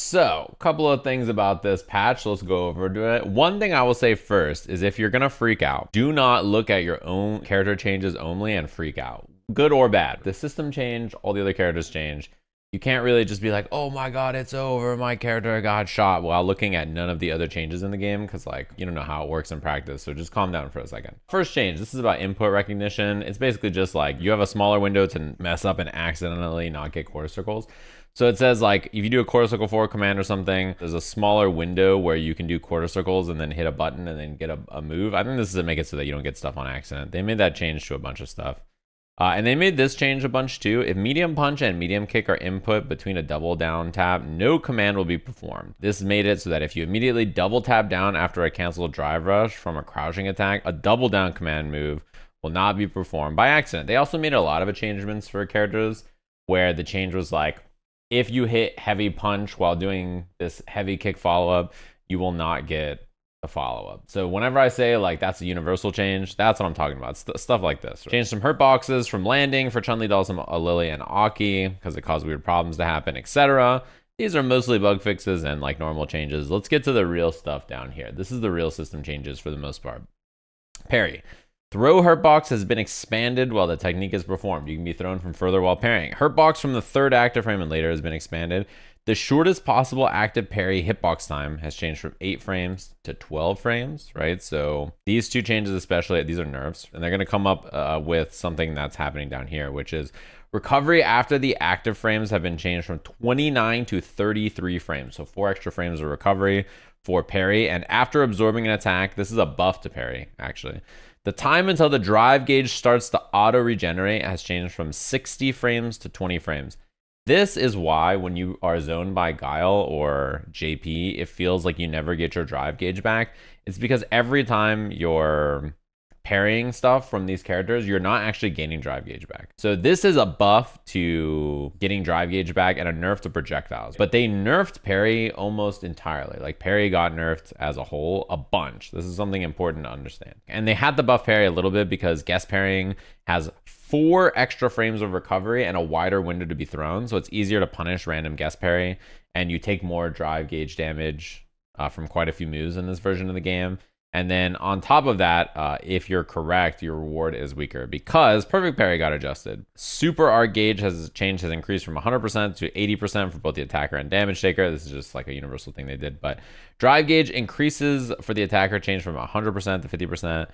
So, a couple of things about this patch. Let's go over to it. One thing I will say first is if you're gonna freak out, do not look at your own character changes only and freak out. Good or bad. The system changed, all the other characters changed. You can't really just be like, oh my god, it's over, my character got shot, while looking at none of the other changes in the game, because like, you don't know how it works in practice, so just calm down for a second. First change, this is about input recognition. It's basically just like, you have a smaller window to mess up and accidentally not get quarter circles. So it says like, if you do a quarter circle forward command or something, there's a smaller window where you can do quarter circles and then hit a button and then get a move. I think this is to make it so that you don't get stuff on accident. They made that change to a bunch of stuff. And they made this change a bunch too. If medium punch and medium kick are input between a double down tap, no command will be performed. This made it so that if you immediately double tap down after a cancel drive rush from a crouching attack, a double down command move will not be performed by accident. They also made a lot of changements for characters where the change was like, if you hit heavy punch while doing this heavy kick follow-up, you will not get a follow-up. So whenever I say like that's a universal change, that's what I'm talking about. Stuff like this. Change some hurt boxes from landing for Chun-Li, Dhalsim, Lily, and A.K.I because it caused weird problems to happen, etc. These are mostly bug fixes and like normal changes. Let's get to the real stuff down here. This is the real system changes for the most part. Parry. Throw hurtbox has been expanded while the technique is performed. You can be thrown from further while parrying. Hurtbox from the third active frame and later has been expanded. The shortest possible active parry hitbox time has changed from 8 frames to 12 frames, right? So these two changes especially, these are nerfs, and they're going to come up with something that's happening down here, which is recovery after the active frames have been changed from 29 to 33 frames. So 4 extra frames of recovery for parry. And after absorbing an attack, this is a buff to parry, actually. The time until the drive gauge starts to auto-regenerate has changed from 60 frames to 20 frames. This is why when you are zoned by Guile or JP, it feels like you never get your drive gauge back. It's because every time you're parrying stuff from these characters, you're not actually gaining drive gauge back. So this is a buff to getting drive gauge back and a nerf to projectiles. But they nerfed parry almost entirely. Like parry got nerfed as a whole a bunch. This is something important to understand. And they had to buff parry a little bit because guest parrying has 4 extra frames of recovery and a wider window to be thrown. So it's easier to punish random guest parry and you take more drive gauge damage from quite a few moves in this version of the game. And then on top of that, if you're correct, your reward is weaker because perfect parry got adjusted. Super arc gauge has increased from 100% to 80% for both the attacker and damage taker. This is just like a universal thing they did. But drive gauge increases for the attacker, changed from 100% to 50%.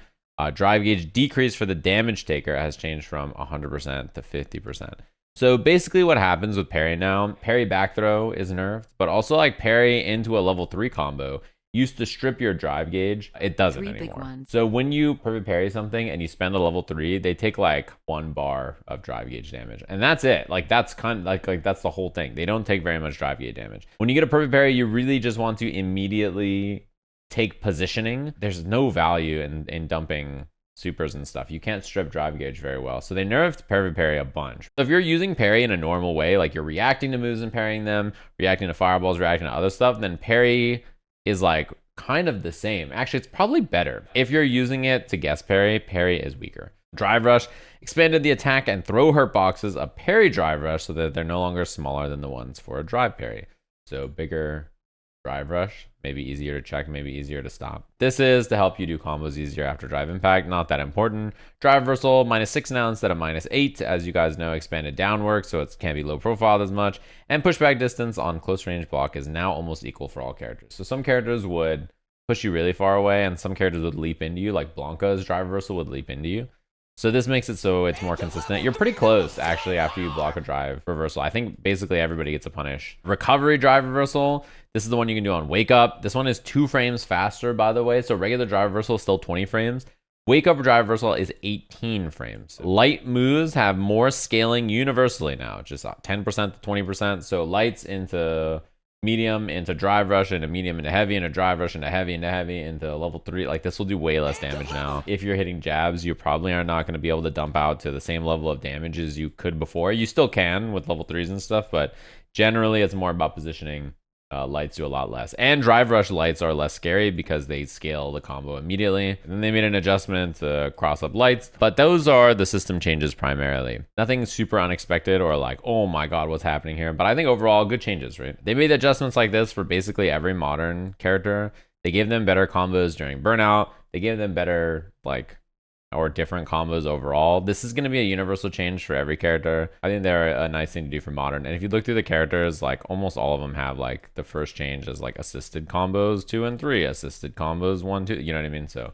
Drive gauge decrease for the damage taker has changed from 100% to 50%. So basically what happens with parry now, parry back throw is nerfed, but also like parry into a level 3 combo used to strip your drive gauge. It doesn't anymore. So when you perfect parry something and you spend a level 3, they take like 1 bar of drive gauge damage. And that's it. Like that's kind of like that's the whole thing. They don't take very much drive gauge damage. When you get a perfect parry, you really just want to immediately take positioning. There's no value in dumping supers and stuff. You can't strip drive gauge very well. So they nerfed perfect parry a bunch. So if you're using parry in a normal way, like you're reacting to moves and parrying them, reacting to fireballs, reacting to other stuff, then parry is like kind of the same. Actually, it's probably better. If you're using it to guest parry, parry is weaker. Drive rush expanded the attack and throw hurt boxes of parry drive rush so that they're no longer smaller than the ones for a drive parry. So bigger drive rush, maybe easier to check, maybe easier to stop. This is to help you do combos easier after drive impact, not that important. Drive reversal, -6 now instead of -8, as you guys know, expanded downward, so it can't be low profiled as much. And pushback distance on close range block is now almost equal for all characters. So some characters would push you really far away, and some characters would leap into you, like Blanka's drive reversal would leap into you. So this makes it so it's more consistent. You're pretty close, actually, after you block a drive reversal. I think basically everybody gets a punish. Recovery drive reversal. This is the one you can do on Wake Up. This one is 2 frames faster, by the way. So regular drive reversal is still 20 frames. Wake Up drive reversal is 18 frames. Light moves have more scaling universally now, just 10% to 20%. So lights into medium, into drive rush, into medium, into heavy, into drive rush, into heavy, into heavy, into level 3. Like this will do way less damage now. If you're hitting jabs, you probably are not going to be able to dump out to the same level of damage as you could before. You still can with level 3s and stuff, but generally it's more about positioning lights do a lot less. And drive rush lights are less scary because they scale the combo immediately. And then they made an adjustment to cross up lights. But those are the system changes primarily. Nothing super unexpected or like, oh my god, what's happening here? But I think overall, good changes, right? They made adjustments like this for basically every modern character. They gave them better combos during burnout. They gave them better, like, or different combos overall. This is going to be a universal change for every character. I think they're a nice thing to do for modern. And if you look through the characters, like almost all of them have like the first change as like assisted combos 2 and 3, assisted combos 1, 2, you know what I mean? So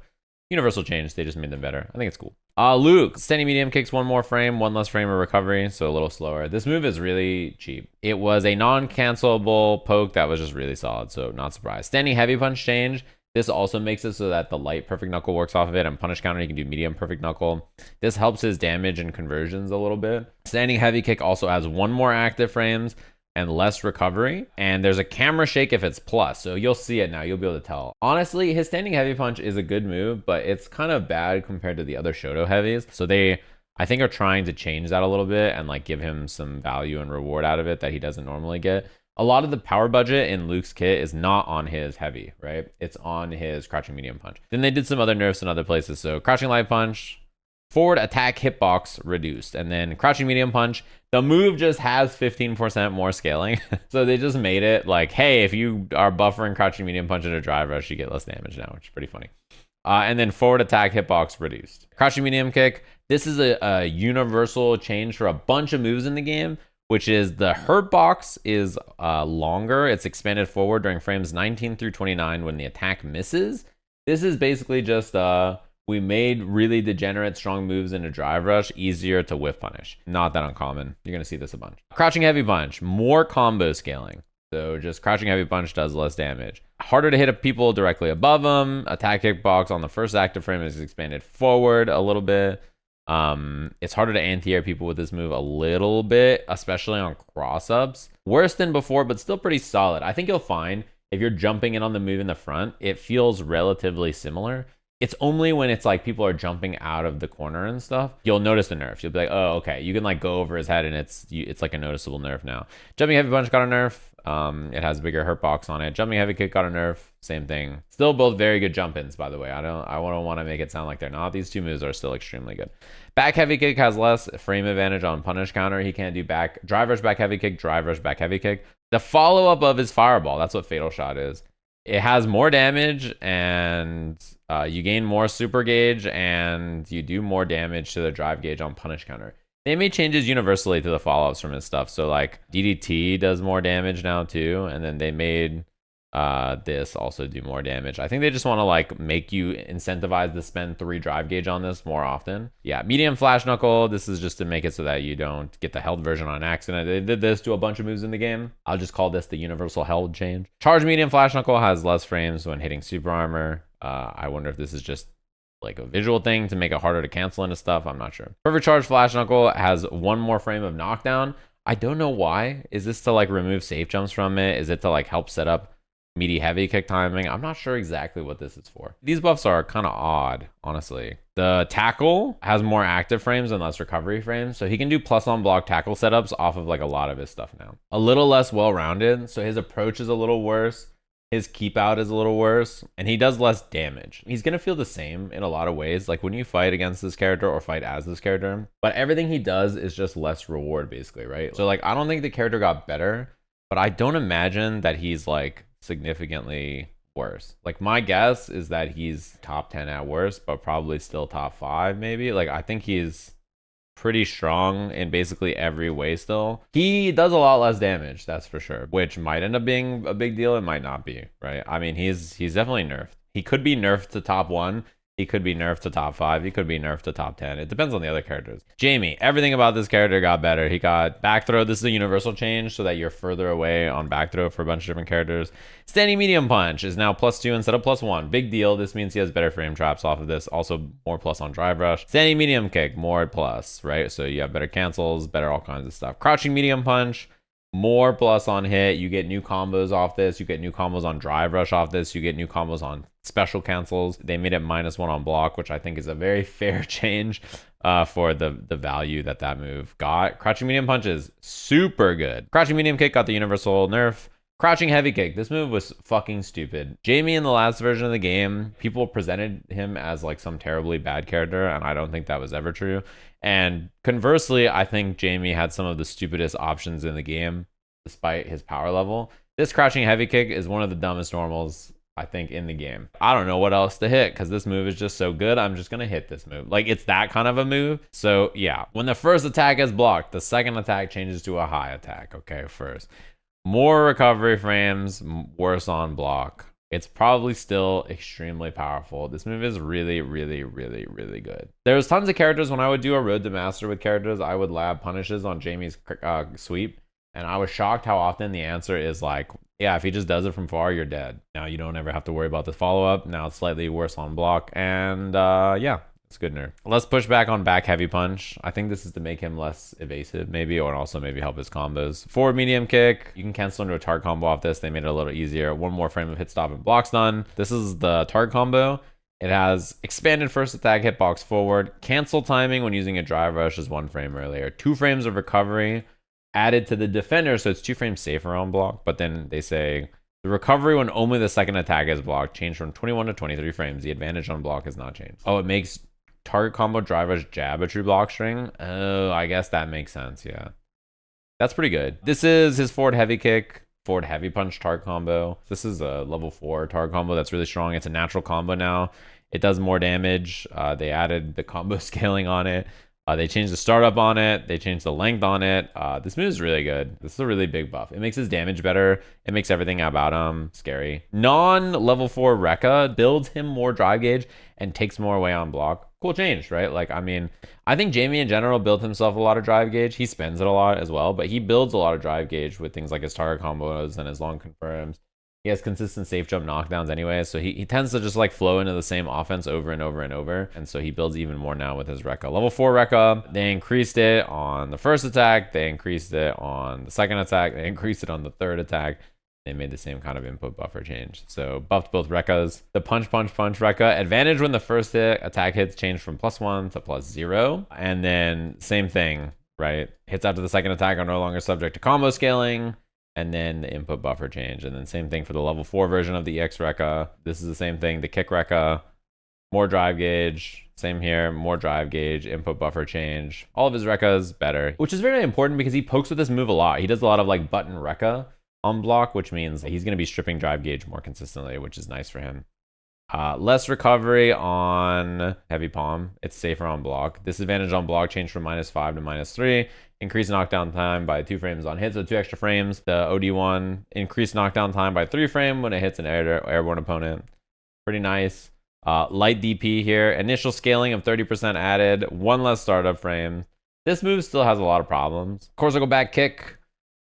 universal change, they just made them better. I think it's cool. Luke, standing medium kicks 1 more frame, 1 less frame of recovery, so a little slower. This move is really cheap. It was a non-cancelable poke that was just really solid, so not surprised. Standing heavy punch change. This also makes it so that the light perfect knuckle works off of it. And punish counter, you can do medium perfect knuckle. This helps his damage and conversions a little bit. Standing heavy kick also has 1 more active frames and less recovery. And there's a camera shake if it's plus. So you'll see it now. You'll be able to tell. Honestly, his standing heavy punch is a good move, but it's kind of bad compared to the other Shoto heavies. So they, I think, are trying to change that a little bit and like give him some value and reward out of it that he doesn't normally get. A lot of the power budget in Luke's kit is not on his heavy, right? It's on his crouching medium punch. Then they did some other nerfs in other places. So crouching light punch, forward attack hitbox reduced. And then crouching medium punch, the move just has 15% more scaling. So they just made it like, hey, if you are buffering crouching medium punch into drive rush, you get less damage now, which is pretty funny. And then forward attack hitbox reduced. Crouching medium kick, this is a universal change for a bunch of moves in the game, which is the hurt box is longer. It's expanded forward during frames 19 through 29 when the attack misses. This is basically just we made really degenerate strong moves into drive rush easier to whiff punish. Not that uncommon. You're going to see this a bunch. Crouching heavy punch, more combo scaling. So just crouching heavy punch does less damage. Harder to hit people directly above them. Attack hitbox on the first active frame is expanded forward a little bit. It's harder to anti-air people with this move a little bit, especially on cross-ups. Worse than before, but still pretty solid. I think you'll find if you're jumping in on the move in the front, it feels relatively similar. It's only when it's like people are jumping out of the corner and stuff, you'll notice the nerf. You'll be like, oh, okay, you can like go over his head and it's like a noticeable nerf now. Jumping heavy punch got a nerf. It has a bigger hurt box on it. Jumping heavy kick got a nerf. Same thing. Still both very good jump-ins, by the way. I don't want to make it sound like they're not. These two moves are still extremely good. Back heavy kick has less frame advantage on punish counter. He can't do back drive rush back heavy kick, drive rush back heavy kick. The follow-up of his fireball, that's what fatal shot is. It has more damage and you gain more super gauge and you do more damage to the drive gauge on punish counter. They made changes universally to the follow-ups from his stuff. So like DDT does more damage now too. And then they made this also do more damage. I think they just want to like make you incentivize to spend 3 drive gauge on this more often. Yeah, medium flash knuckle. This is just to make it so that you don't get the held version on accident. They did this to a bunch of moves in the game. I'll just call this the universal held change. Charge medium flash knuckle has less frames when hitting super armor. I wonder if this is just like a visual thing to make it harder to cancel into stuff. I'm not sure. Perfect charge flash knuckle has 1 more frame of knockdown. I don't know why. Is this to like remove safe jumps from it? Is it to like help set up meaty heavy kick timing? I'm not sure exactly what this is for. These buffs are kind of odd, honestly. The tackle has more active frames and less recovery frames, so he can do plus on block tackle setups off of like a lot of his stuff now. A little less well-rounded, so his approach is a little worse. His keep out is a little worse, and he does less damage. He's gonna feel the same in a lot of ways, like when you fight against this character or fight as this character, but everything he does is just less reward basically, right? So like I don't think the character got better, but I don't imagine that he's like significantly worse. Like my guess is that he's top 10 at worst, but probably still top 5 maybe. Like I think he's pretty strong in basically every way still. He does a lot less damage, that's for sure, which might end up being a big deal. It might not be, right? I mean, he's definitely nerfed. He could be nerfed to top 1. He could be nerfed to top 5. He could be nerfed to top 10. It depends on the other characters. Jamie, everything about this character got better. He got back throw. This is a universal change so that you're further away on back throw for a bunch of different characters. Standing medium punch is now +2 instead of +1. Big deal. This means he has better frame traps off of this. Also more plus on drive rush. Standing medium kick, more plus, right? So you have better cancels, better all kinds of stuff. Crouching medium punch, more plus on hit. You get new combos off this. You get new combos on drive rush off this. You get new combos on special cancels. They made it -1 on block, which I think is a very fair change for the value that move got. Crouching medium punch is super good. Crouching medium kick got the universal nerf. Crouching heavy kick. This move was fucking stupid. Jamie in the last version of the game, people presented him as like some terribly bad character, and I don't think that was ever true. And conversely, I think Jamie had some of the stupidest options in the game, despite his power level. This crouching heavy kick is one of the dumbest normals, I think, in the game. I don't know what else to hit because this move is just so good. I'm just going to hit this move. Like, it's that kind of a move. So, yeah. When the first attack is blocked, the second attack changes to a high attack. Okay, first. More recovery frames, worse on block. It's probably still extremely powerful. This move is really, really, really, really good. There's tons of characters. When I would do a road to master with characters, I would lab punishes on Jamie's sweep. And I was shocked how often the answer is like, yeah, if he just does it from far, you're dead. Now you don't ever have to worry about the follow-up. Now it's slightly worse on block. And yeah. It's good nerf. Let's push back on back heavy punch. I think this is to make him less evasive maybe, or also maybe help his combos. Forward medium kick. You can cancel into a target combo off this. They made it a little easier. One more frame of hit stop and blocks done. This is the target combo. It has expanded first attack hitbox forward. Cancel timing when using a drive rush is 1 frame earlier. 2 frames of recovery added to the defender, so it's 2 frames safer on block. But then they say the recovery when only the second attack is blocked changed from 21 to 23 frames. The advantage on block is not changed. Oh, it makes target combo drivers jab a true block string. Oh, I guess that makes sense. Yeah, that's pretty good. This is his forward heavy kick, forward heavy punch target combo. This is a level 4 target combo that's really strong. It's a natural combo now. It does more damage. They added the combo scaling on it. They changed the startup on it. They changed the length on it. This move is really good. This is a really big buff. It makes his damage better. It makes everything about him scary. Non-level 4 Rekka builds him more drive gauge and takes more away on block. Cool change, right? Like, I mean, I think Jamie in general built himself a lot of drive gauge. He spends it a lot as well, but he builds a lot of drive gauge with things like his target combos and his long confirms. He has consistent safe jump knockdowns anyway, so he tends to just like flow into the same offense over and over and over, and so he builds even more now with his Rekka. Level 4 Rekka, they increased it on the first attack, they increased it on the second attack, they increased it on the third attack. They made the same kind of input buffer change. So buffed both Rekkas. The punch Rekka. Advantage when the first attack hits changed from +1 to +0. And then same thing, right? Hits after the second attack are no longer subject to combo scaling. And then the input buffer change. And then same thing for the level 4 version of the EX Rekka. This is the same thing. The kick Rekka. More drive gauge. Same here. More drive gauge. Input buffer change. All of his Rekkas better. Which is very important because he pokes with this move a lot. He does a lot of like button Rekka on block, which means he's going to be stripping drive gauge more consistently, which is nice for him. Less recovery on heavy palm. It's safer on block. Disadvantage on block changed from -5 to -3. Increased knockdown time by 2 frames on hit, so 2 extra frames. The OD1 increased knockdown time by 3 frames when it hits an airborne opponent. Pretty nice. Light DP here. Initial scaling of 30% added. 1 less startup frame. This move still has a lot of problems. Corsical back kick.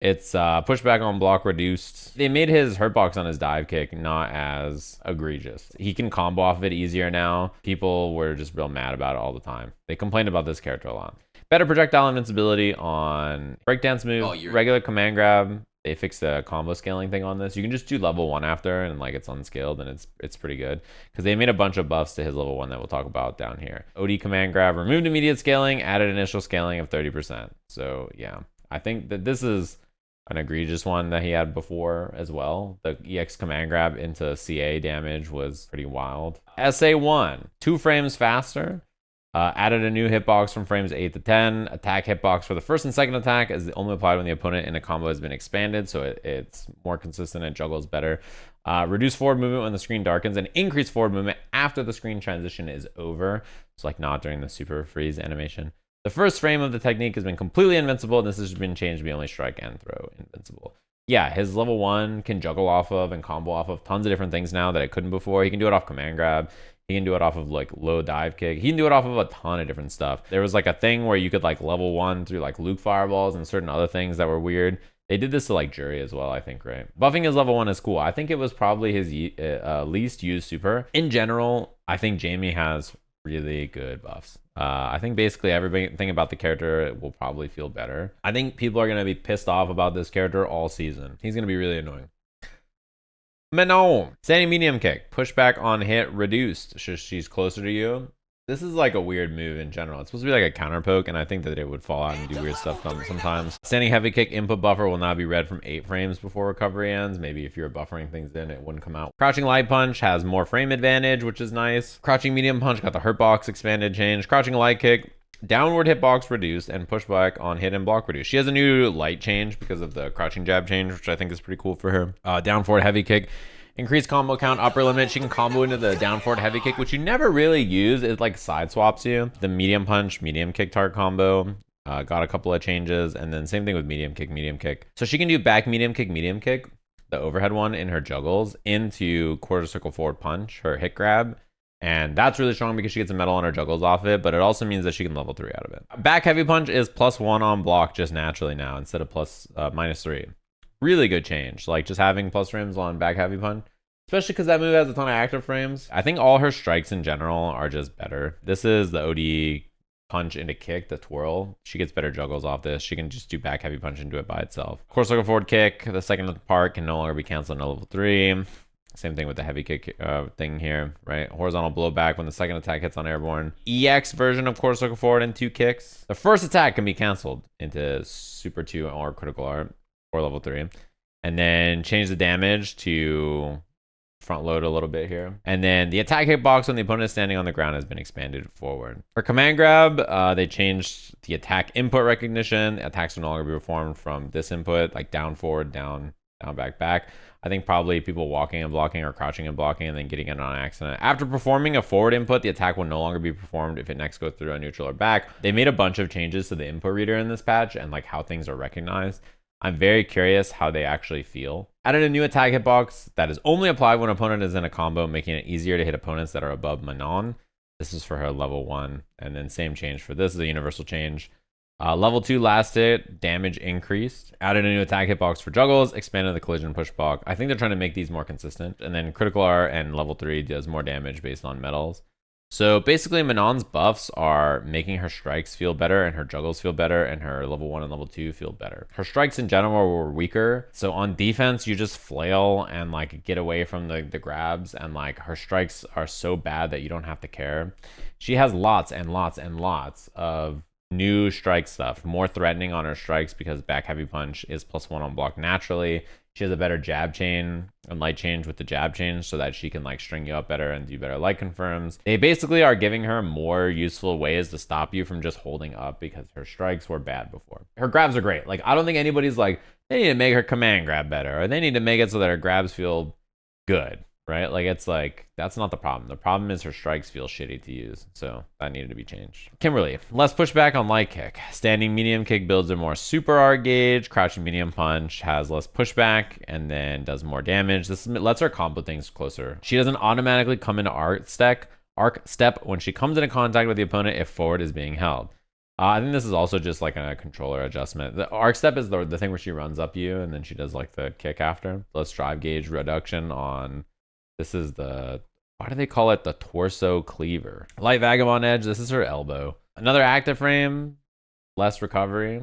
It's pushback on block reduced. They made his hurtbox on his dive kick not as egregious. He can combo off of it easier now. People were just real mad about it all the time. They complained about this character a lot. Better projectile invincibility on breakdance move. Regular command grab. They fixed the combo scaling thing on this. You can just do level 1 after and like it's unscaled, and it's pretty good. Because they made a bunch of buffs to his level 1 that we'll talk about down here. OD command grab, removed immediate scaling, added initial scaling of 30%. So yeah, I think that this is an egregious one that he had before as well. The EX command grab into CA damage was pretty wild. SA1, 2 frames faster. Added a new hitbox from frames 8 to 10. Attack hitbox for the first and second attack is only applied when the opponent in a combo has been expanded, so it's more consistent and juggles better. Reduce forward movement when the screen darkens, and increase forward movement after the screen transition is over. It's like not during the super freeze animation. The first frame of the technique has been completely invincible. This has been changed to be only strike and throw invincible. Yeah, his level 1 can juggle off of and combo off of tons of different things now that it couldn't before. He can do it off command grab. He can do it off of like low dive kick. He can do it off of a ton of different stuff. There was like a thing where you could like level 1 through like Luke fireballs and certain other things that were weird. They did this to like Juri as well, I think, right? Buffing his level 1 is cool. I think it was probably his least used super. In general, I think Jamie has really good buffs. I think basically everything about the character will probably feel better. I think people are going to be pissed off about this character all season. He's going to be really annoying. Manon, standing medium kick, pushback on hit reduced. She's closer to you. This is like a weird move in general. It's supposed to be like a counter poke, and I think that it would fall out and do weird stuff sometimes. Standing heavy kick input buffer will now be read from 8 frames before recovery ends. Maybe if you're buffering things in, it wouldn't come out. Crouching light punch has more frame advantage, which is nice. Crouching medium punch got the hurt box expanded change. Crouching light kick, downward hitbox reduced and pushback on hit and block reduced. She has a new light change because of the crouching jab change, which I think is pretty cool for her. Down forward heavy kick. Increased combo count, upper limit. She can combo into the down forward heavy kick, which you never really use. It like side swaps you. The medium punch, medium kick target combo. Got a couple of changes. And then same thing with medium kick, medium kick. So she can do back medium kick, the overhead one in her juggles, into quarter circle forward punch, her hit grab. And that's really strong because she gets a medal on her juggles off it, but it also means that she can level 3 out of it. Back heavy punch is +1 on block just naturally now instead of -3. Really good change. Like just having plus frames on back heavy punch, especially because that move has a ton of active frames. I think all her strikes in general are just better. This is the OD punch into kick, the twirl. She gets better juggles off this. She can just do back heavy punch and do it by itself. Of course, like a forward kick, the second part can no longer be canceled on level 3. Same thing with the heavy kick thing here, right? Horizontal blowback when the second attack hits on airborne. EX version of quarter circle forward and 2 kicks. The first attack can be canceled into super 2 or critical art or level 3. And then change the damage to front load a little bit here. And then the attack hitbox when the opponent is standing on the ground has been expanded forward. For command grab, they changed the attack input recognition. Attacks will no longer be performed from this input, like down, forward, down, back, back. I think probably people walking and blocking or crouching and blocking and then getting it on accident. After performing a forward input, the attack will no longer be performed if it next goes through a neutral or back. They made a bunch of changes to the input reader in this patch and like how things are recognized. I'm very curious how they actually feel. Added a new attack hitbox that is only applied when an opponent is in a combo, making it easier to hit opponents that are above Manon. This is for her level 1. And then same change for this is a universal change. Level 2 last hit, damage increased. Added a new attack hitbox for juggles, expanded the collision push block. I think they're trying to make these more consistent. And then critical art and level 3 does more damage based on medals. So basically Manon's buffs are making her strikes feel better and her juggles feel better and her level 1 and level 2 feel better. Her strikes in general were weaker. So on defense, you just flail and like get away from the grabs, and like her strikes are so bad that you don't have to care. She has lots and lots and lots of new strike stuff, more threatening on her strikes because back heavy punch is +1 on block naturally. She has a better jab chain and light change with the jab change so that she can like string you up better and do better light confirms. They basically are giving her more useful ways to stop you from just holding up because her strikes were bad before. Her grabs are great. Like I don't think anybody's like, they need to make her command grab better or they need to make it so that her grabs feel good, right? Like it's like, that's not the problem. The problem is her strikes feel shitty to use. So that needed to be changed. Kimberly, less pushback on light kick. Standing medium kick builds a more super art gauge. Crouching medium punch has less pushback and then does more damage. This lets her combo things closer. She doesn't automatically come into arc step when she comes into contact with the opponent if forward is being held. I think this is also just like a controller adjustment. The arc step is the thing where she runs up you and then she does like the kick after. Less drive gauge reduction on, this is the, why do they call it the torso cleaver? Light vagabond edge, this is her elbow. Another active frame, less recovery,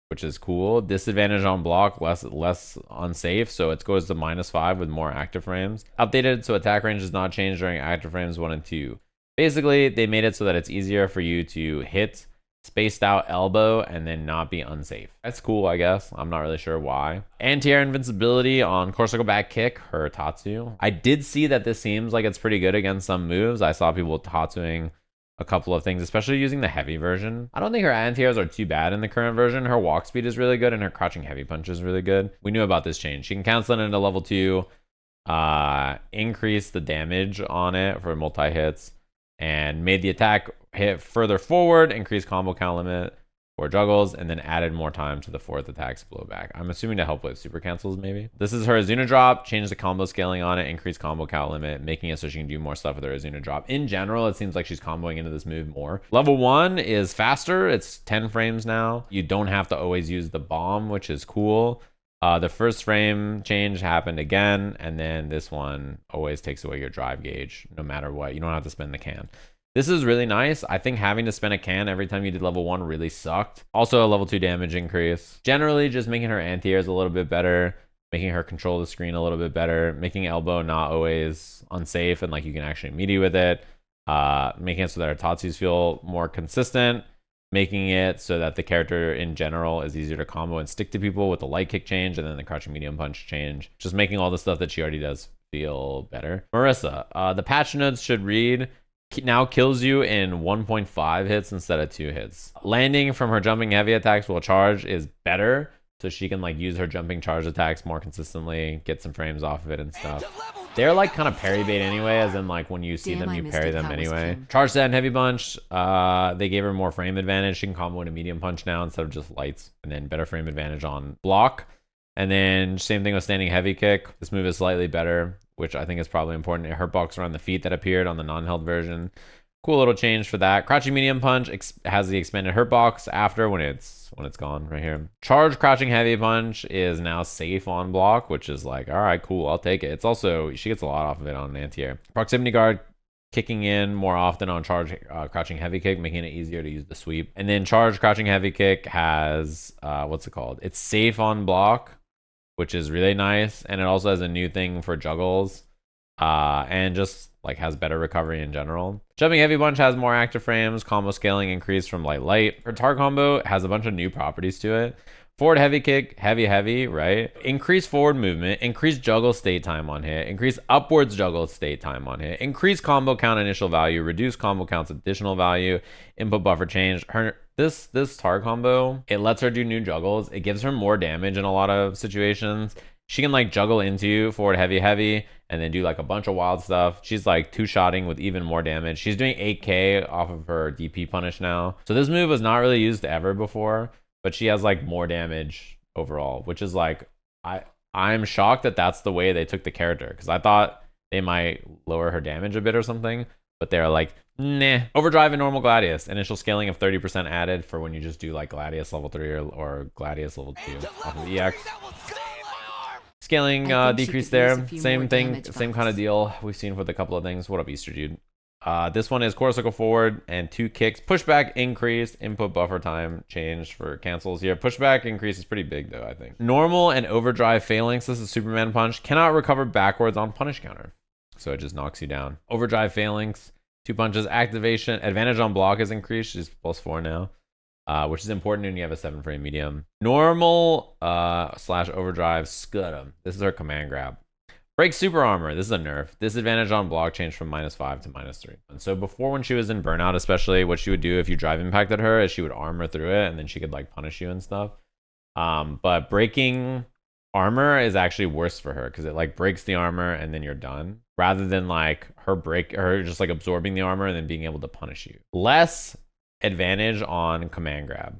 which is cool. Disadvantage on block, less unsafe, so it goes to -5 with more active frames. Updated so attack range does not change during active frames 1 and 2. Basically, they made it so that it's easier for you to hit spaced out elbow and then not be unsafe. That's cool, I guess. I'm not really sure why. Anti-air invincibility on Corsical back kick, her Tatsu. I did see that this seems like it's pretty good against some moves. I saw people Tatsuing a couple of things, especially using the heavy version. I don't think her anti-airs are too bad in the current version. Her walk speed is really good and her crouching heavy punch is really good. We knew about this change. She can cancel it into level 2, increase the damage on it for multi-hits, and made the attack hit further forward, increased combo count limit for juggles, and then added more time to the 4th attack's blowback. I'm assuming to help with super cancels maybe. This is her Azuna drop, change the combo scaling on it, increase combo count limit, making it so she can do more stuff with her Azuna drop. In general, it seems like she's comboing into this move more. Level 1 is faster, it's 10 frames now. You don't have to always use the bomb, which is cool. The first frame change happened again, and then this one always takes away your drive gauge no matter what. You don't have to spend the can. This is really nice. I think having to spend a can every time you did level 1 really sucked. Also a level 2 damage increase. Generally just making her anti-airs a little bit better, making her control the screen a little bit better, making elbow not always unsafe and like you can actually melee with it. making it so that her Tatsus feel more consistent, making it so that the character in general is easier to combo and stick to people with the light kick change and then the crouching medium punch change. Just making all the stuff that she already does feel better. Marisa, the patch notes should read, now kills you in 1.5 hits instead of 2 hits. Landing from her jumping heavy attacks while charge is better, so she can like use her jumping charge attacks more consistently, get some frames off of it and stuff. They're like kind of parry bait anyway, as in like when you see them, you parry them anyway. Charge set and heavy punch, they gave her more frame advantage. She can combo in a medium punch now instead of just lights, and then better frame advantage on block. And then same thing with standing heavy kick. This move is slightly better, which I think is probably important. It hurtbox around the feet that appeared on the non-held version. Cool little change for that. Crouching medium punch has the expanded hurtbox after when it's gone right here. Charge crouching heavy punch is now safe on block, which is like, all right, cool, I'll take it. It's also, she gets a lot off of it on an anti-air. Proximity guard kicking in more often on charge crouching heavy kick, making it easier to use the sweep. And then charge crouching heavy kick has what's it called? It's safe on block, which is really nice, and it also has a new thing for juggles, and just like has better recovery in general. Jumping heavy punch has more active frames, combo scaling increased from light. Her tar combo has a bunch of new properties to it. Forward heavy kick, heavy, right? Increase forward movement, increase juggle state time on hit, increase upwards juggle state time on hit, increase combo count initial value, reduce combo counts additional value, input buffer change. This tar combo, it lets her do new juggles. It gives her more damage in a lot of situations. She can like juggle into forward heavy, and then do like a bunch of wild stuff. She's like two-shotting with even more damage. She's doing 8k off of her DP punish now. So this move was not really used ever before, but she has like more damage overall, which is like, I'm shocked that that's the way they took the character, because I thought they might lower her damage a bit or something, but they're like, nah. Overdrive and normal Gladius. Initial scaling of 30% added for when you just do like Gladius level 3 or Gladius level 2 off of EX. Scaling decrease there. Same thing, same kind of deal we've seen with a couple of things. What up, Easter Jude? This one is quarter circle forward and 2 kicks. Pushback increased. Input buffer time changed for cancels here. Pushback increase is pretty big though, I think. Normal and overdrive phalanx. This is Superman punch. Cannot recover backwards on punish counter, so it just knocks you down. Overdrive phalanx, 2 punches. Activation advantage on block is increased. She's +4 now. Which is important when you have a 7 frame medium. Normal / overdrive Scudum. This is her command grab. Break super armor. This is a nerf. Disadvantage on block changed from -5 to -3. And so before, when she was in burnout especially, what she would do if you drive impacted her is she would armor through it and then she could like punish you and stuff. But breaking armor is actually worse for her because it like breaks the armor and then you're done, rather than like her just like absorbing the armor and then being able to punish you. Less advantage on command grab.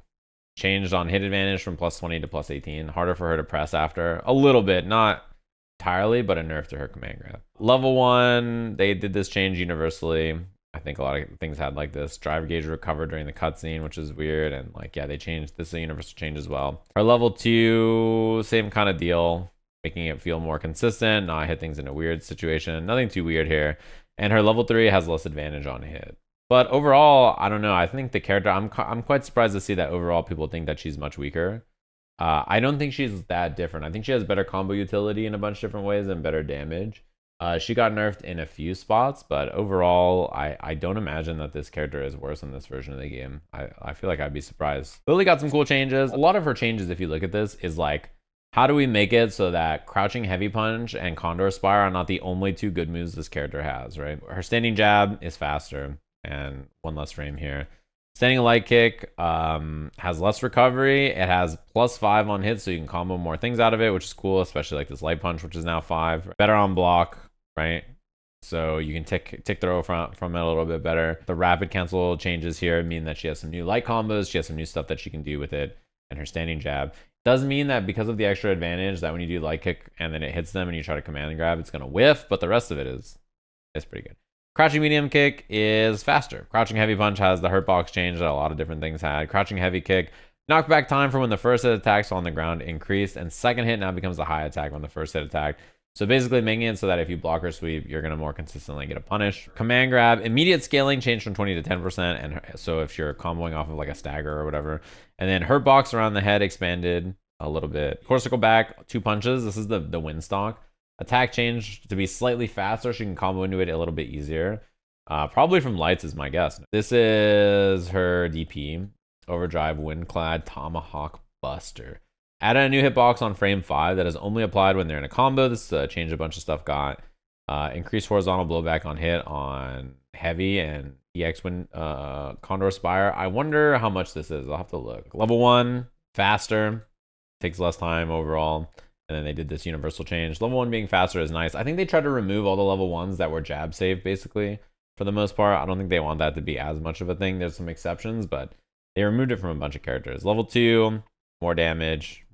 Changed on hit advantage from +20 to +18. Harder for her to press after. A little bit, not entirely, but a nerf to her command grab. Level 1, they did this change universally. I think a lot of things had like this. Drive gauge recovered during the cutscene, which is weird. And like, yeah, they changed. This is a universal change as well. Her level 2, same kind of deal. Making it feel more consistent, not hit things in a weird situation. Nothing too weird here. And her level 3 has less advantage on hit. But overall, I don't know. I think the character, I'm quite surprised to see that overall people think that she's much weaker. I don't think she's that different. I think she has better combo utility in a bunch of different ways and better damage. She got nerfed in a few spots, but overall, I don't imagine that this character is worse in this version of the game. I feel like I'd be surprised. Lily got some cool changes. A lot of her changes, if you look at this, is like, how do we make it so that crouching heavy punch and condor spire are not the only 2 good moves this character has, right? Her standing jab is faster and 1 less frame here. Standing light kick has less recovery. It has +5 on hits, so you can combo more things out of it, which is cool, especially like this light punch, which is now 5. Better on block, right? So you can tick throw from it a little bit better. The rapid cancel changes here mean that she has some new light combos. She has some new stuff that she can do with it. And her standing jab does mean that because of the extra advantage that when you do light kick and then it hits them and you try to command and grab, it's going to whiff, but the rest of it is pretty good. Crouching medium kick is faster. Crouching heavy punch has the hurt box change that a lot of different things had. Crouching heavy kick, knockback time for when the first hit attacks on the ground increased, and second hit now becomes a high attack when the first hit attacked. So basically making it so that if you block or sweep, you're going to more consistently get a punish. Command grab, immediate scaling changed from 20 to 10%, and so if you're comboing off of like a stagger or whatever. And then hurt box around the head expanded a little bit. Core circle back, 2 punches. This is the win stock. Attack change to be slightly faster, so you can combo into it a little bit easier. Probably from lights is my guess. This is her DP. Overdrive, Windclad, Tomahawk, Buster. Added a new hitbox on frame 5 that is only applied when they're in a combo. This changed a bunch of stuff. Got increased horizontal blowback on hit on heavy and EX Wind Condor Spire. I wonder how much this is. I'll have to look. Level 1, faster. Takes less time overall. And then they did this universal change. Level 1 being faster is nice. I think they tried to remove all the level 1s that were jab safe, basically, for the most part. I don't think they want that to be as much of a thing. There's some exceptions, but they removed it from a bunch of characters. Level 2, more damage,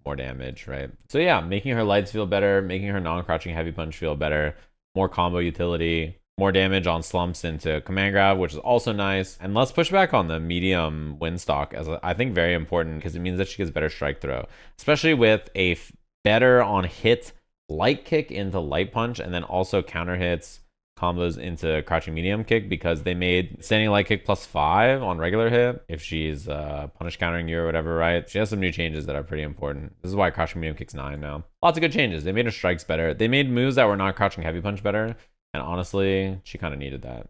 right? So yeah, making her lights feel better, making her non-crouching heavy punch feel better, more combo utility, more damage on slumps into command grab, which is also nice, and less pushback on the medium wind stock, as I think very important, because it means that she gets better strike throw, especially with a better on hit light kick into light punch, and then also counter hits combos into crouching medium kick, because they made standing light kick +5 on regular hit if she's punish countering you or whatever, right? She has some new changes that are pretty important. This is why crouching medium kick's 9 now. Lots of good changes. They made her strikes better. They made moves that were not crouching heavy punch better, and honestly, she kind of needed that.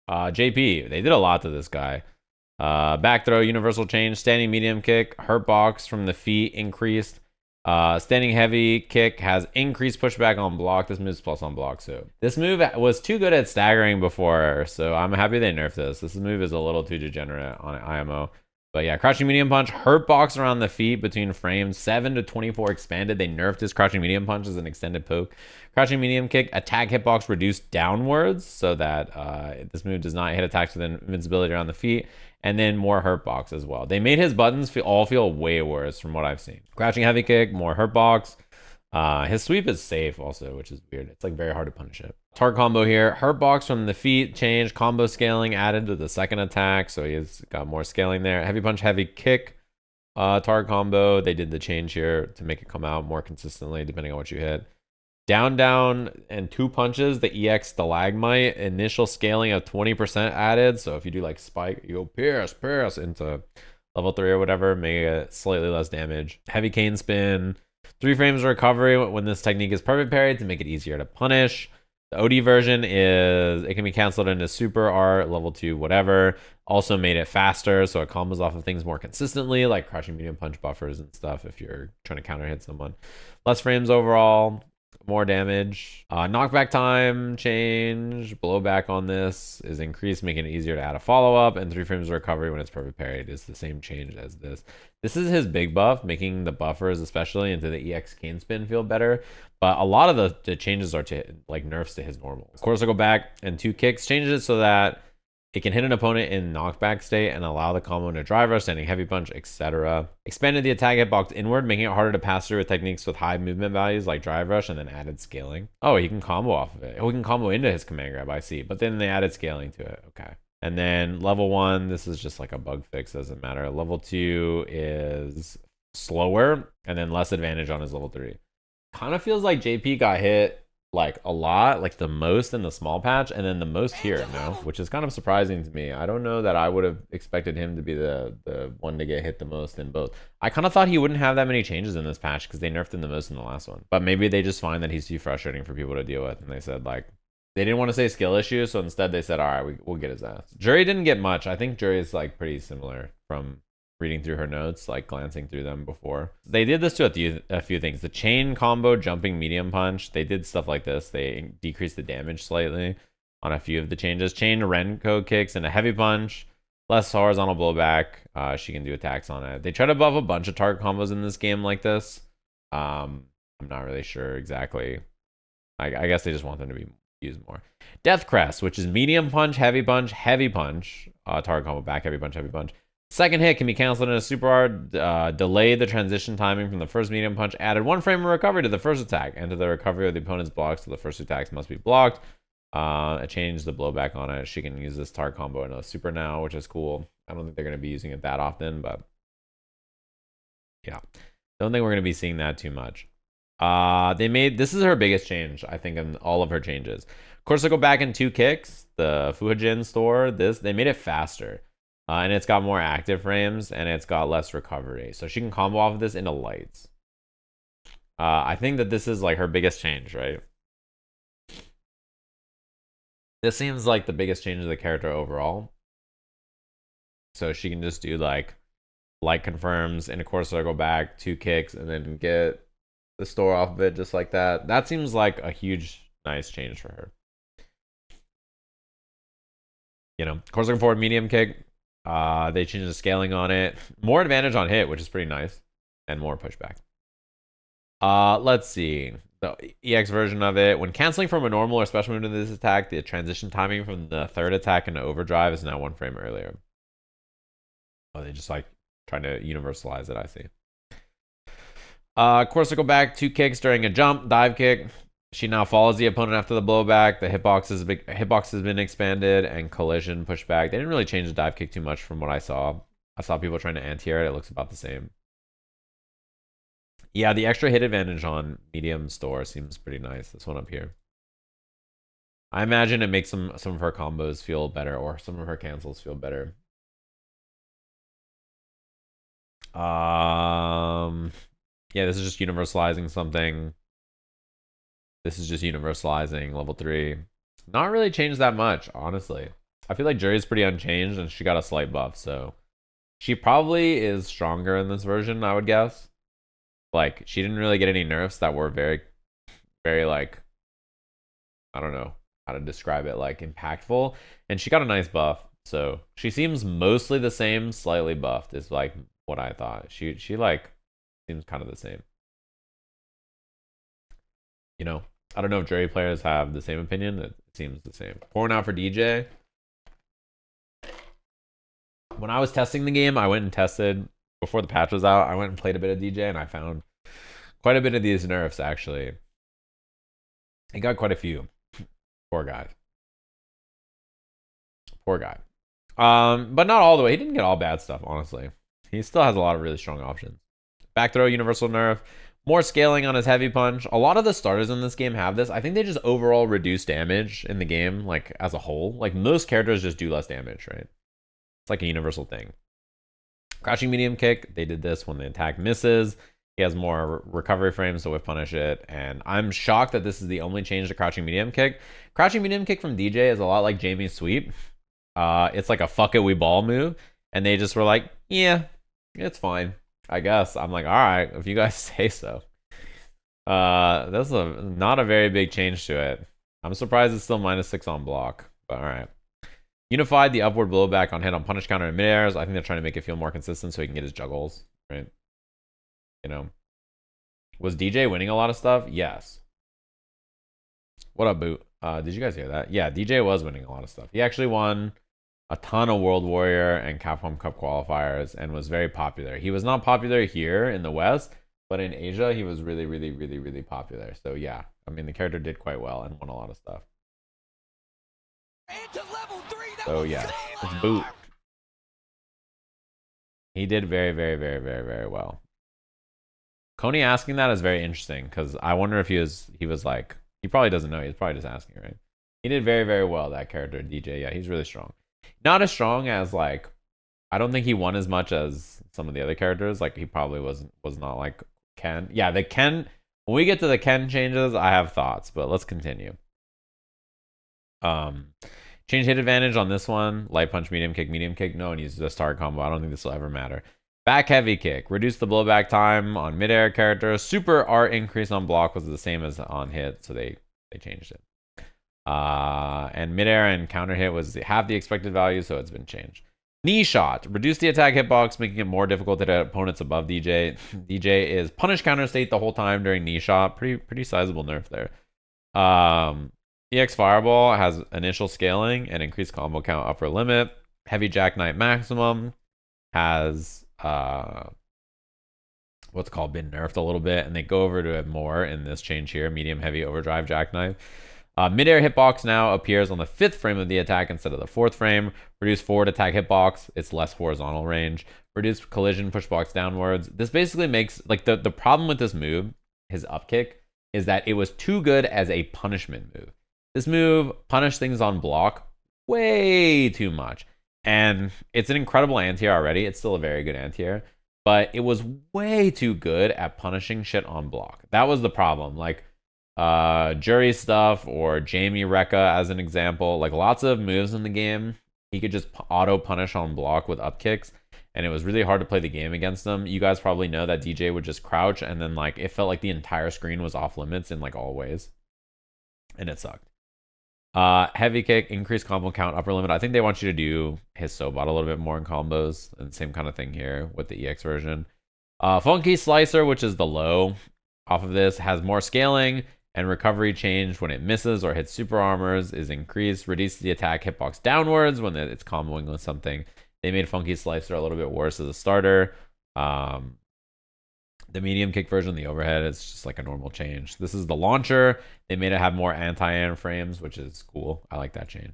JP, they did a lot to this guy. Back throw, universal change, standing medium kick, hurt box from the feet increased. Standing heavy kick has increased pushback on block. This move's plus on block, so this move was too good at staggering before, so I'm happy they nerfed this. This move is a little too degenerate on IMO. But yeah, crouching medium punch, hurt box around the feet between frames, 7 to 24 expanded. They nerfed his crouching medium punch as an extended poke. Crouching medium kick, attack hitbox reduced downwards so that this move does not hit attacks with invincibility around the feet. And then more hurt box as well. They made his buttons all feel way worse from what I've seen. Crouching heavy kick, more hurt box. His sweep is safe also, which is weird. It's like very hard to punish it. Target combo here. Hurt box from the feet changed. Combo scaling added to the second attack, so he's got more scaling there. Heavy punch, heavy kick. Target combo. They did the change here to make it come out more consistently depending on what you hit. Down, and 2 punches, the EX Stalagmite, initial scaling of 20% added. So if you do like spike, you go pierce into level 3 or whatever, make it slightly less damage. Heavy cane spin, 3 frames of recovery when this technique is perfect parried to make it easier to punish. The OD version is, it can be canceled into super art, level 2, whatever. Also made it faster, so it combos off of things more consistently, like crouching medium punch buffers and stuff if you're trying to counter hit someone. Less frames overall. More damage. Knockback time change. Blowback on this is increased, making it easier to add a follow-up. And 3 frames of recovery when it's perfect parried is the same change as this. This is his big buff, making the buffers, especially into the EX cane spin, feel better. But a lot of the changes are to like nerfs to his normal. Of course, I'll go back and 2 kicks. Changes it so that it can hit an opponent in knockback state and allow the combo to driver, standing heavy punch, etc. Expanded the attack hitbox inward, making it harder to pass through with techniques with high movement values like drive rush, and then added scaling. Oh, he can combo off of it. Oh, he can combo into his command grab, I see. But then they added scaling to it. Okay. And then level 1, this is just like a bug fix, doesn't matter. Level 2 is slower, and then less advantage on his level 3. Kind of feels like JP got hit like a lot, like the most in the small patch, and then the most here, no? Which is kind of surprising to me. I don't know that I would have expected him to be the one to get hit the most in both. I kind of thought he wouldn't have that many changes in this patch because they nerfed him the most in the last one. But maybe they just find that he's too frustrating for people to deal with, and they said like, they didn't want to say skill issue, so instead they said, all right, we'll get his ass. Juri didn't get much. I think Juri is like pretty similar from reading through her notes, like glancing through them before. They did this to a few things. The chain combo, jumping medium punch, they did stuff like this. They decreased the damage slightly on a few of the changes. Chain Renko kicks and a heavy punch, less horizontal blowback. She can do attacks on it. They try to buff a bunch of target combos in this game like this. I'm not really sure exactly. I guess they just want them to be used more. Death Crest, which is medium punch, heavy punch, target combo back, heavy punch, heavy punch. Second hit can be canceled in a super hard. Delay the transition timing from the first medium punch. Added 1 frame of recovery to the first attack and to the recovery of the opponent's blocks, so the first attacks must be blocked. It changed the blowback on it. She can use this target combo in a super now, which is cool. I don't think they're going to be using it that often, but yeah. Don't think we're going to be seeing that too much. This is her biggest change, I think, in all of her changes. Of course, I'll go back in 2 kicks. The Fuhajin store, they made it faster. And it's got more active frames, and it's got less recovery. So she can combo off of this into lights. I think that this is like her biggest change, right? This seems like the biggest change of the character overall. So she can just do like light confirms in a quarter circle back, 2 kicks, and then get the store off of it just like that. That seems like a huge, nice change for her. You know, quarter circle forward, medium kick. They changed the scaling on it. More advantage on hit, which is pretty nice. And more pushback. Let's see. The EX version of it. When canceling from a normal or special move to this attack, the transition timing from the third attack into overdrive is now 1 frame earlier. Oh, they just like trying to universalize it, I see. Quarter circle back, 2 kicks during a jump, dive kick. She now follows the opponent after the blowback. The hitbox has been expanded, and collision pushback. They didn't really change the dive kick too much from what I saw. I saw people trying to anti-air it. It looks about the same. Yeah, the extra hit advantage on medium store seems pretty nice. This one up here. I imagine it makes some of her combos feel better, or some of her cancels feel better. Yeah, this is just universalizing something. This is just universalizing level 3. Not really changed that much, honestly. I feel like Juri's pretty unchanged, and she got a slight buff, so she probably is stronger in this version, I would guess. Like, she didn't really get any nerfs that were very, very, like, I don't know how to describe it, like, impactful. And she got a nice buff, so she seems mostly the same, slightly buffed is, like, what I thought. She like, seems kind of the same. You know, I don't know if Juri players have the same opinion. It seems the same. Pouring out for Dee Jay. When I was testing the game, I went and tested, before the patch was out, I went and played a bit of Dee Jay, and I found quite a bit of these nerfs, actually. He got quite a few. Poor guy. Poor guy. But not all the way. He didn't get all bad stuff, honestly. He still has a lot of really strong options. Back throw, universal nerf. More scaling on his heavy punch. A lot of the starters in this game have this. I think they just overall reduce damage in the game, like, as a whole. Like, most characters just do less damage, right? It's like a universal thing. Crouching medium kick. They did this when the attack misses. He has more recovery frames to whiff punish it. And I'm shocked that this is the only change to crouching medium kick. Crouching medium kick from Dee Jay is a lot like Jamie's sweep. It's like a fuck it, we ball move. And they just were like, yeah, it's fine, I guess. I'm like, all right, if you guys say so. That's not a very big change to it. I'm surprised it's still -6 on block, but all right. Unified the upward blowback on hit on punish counter in mid-airs. I think they're trying to make it feel more consistent so he can get his juggles, right? You know. Was Dee Jay winning a lot of stuff? Yes. What up, Boot? Did you guys hear that? Yeah, Dee Jay was winning a lot of stuff. He actually won a ton of World Warrior and Capcom Cup qualifiers and was very popular. He was not popular here in the West, but in Asia, he was really, really, really, really popular. So yeah, I mean, the character did quite well and won a lot of stuff. So yeah, it's Boot. He did very, very, very, very, very well. Coney asking that is very interesting because I wonder if he was like, he probably doesn't know. He's probably just asking, right? He did very, very well, that character, Dee Jay. Yeah, he's really strong. Not as strong as, like, I don't think he won as much as some of the other characters. Like, he probably was not like Ken. Yeah, the Ken, when we get to the Ken changes, I have thoughts, but let's continue. Change hit advantage on this one. Light punch, medium kick, medium kick. No one uses the start combo. I don't think this will ever matter. Back heavy kick. Reduce the blowback time on midair characters. Super art increase on block was the same as on hit, so they changed it. And midair and counter hit was half the expected value, so it's been changed. Knee shot. Reduce the attack hitbox, making it more difficult to hit opponents above Dee Jay. Dee Jay is punish counter state the whole time during knee shot. Pretty sizable nerf there. EX Fireball has initial scaling and increased combo count upper limit. Heavy Jackknife Maximum has what's called been nerfed a little bit, and they go over to it more in this change here. Medium Heavy Overdrive Jackknife. Midair hitbox now appears on the 5th frame of the attack instead of the 4th frame. Reduce forward attack hitbox. It's less horizontal range. Reduce collision pushbox downwards. This basically makes, like, the problem with this move, his up kick, is that it was too good as a punishment move. This move punished things on block way too much. And it's an incredible anti-air already. It's still a very good anti-air. But it was way too good at punishing shit on block. That was the problem. Like, Juri stuff or Jamie Rekka as an example. Like lots of moves in the game, he could just auto punish on block with up kicks, and it was really hard to play the game against them. You guys probably know that DJ would just crouch, and then like it felt like the entire screen was off limits in like all ways, and it sucked. Heavy kick, increased combo count, upper limit. I think they want you to do his Sobot a little bit more in combos, and same kind of thing here with the EX version. Funky Slicer, which is the low off of this, has more scaling, and recovery change when it misses or hits super armors is increased. Reduces the attack hitbox downwards when it's comboing with something. They made Funky Slicer a little bit worse as a starter. The medium kick version, the overhead, is just like a normal change. This is the launcher. They made it have more anti-air frames, which is cool. I like that change.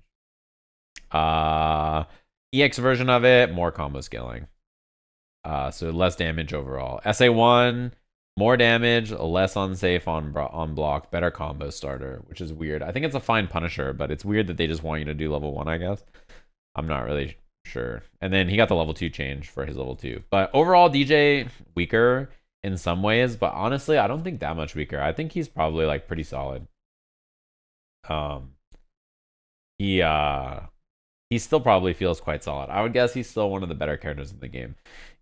EX version of it, more combo scaling. So less damage overall. SA1, more damage, less unsafe on block, better combo starter, which is weird. I think it's a fine Punisher, but it's weird that they just want you to do level 1, I guess. I'm not really sure. And then he got the level 2 change for his level 2. But overall, DJ weaker in some ways, but honestly, I don't think that much weaker. I think he's probably like pretty solid. He still probably feels quite solid. I would guess he's still one of the better characters in the game.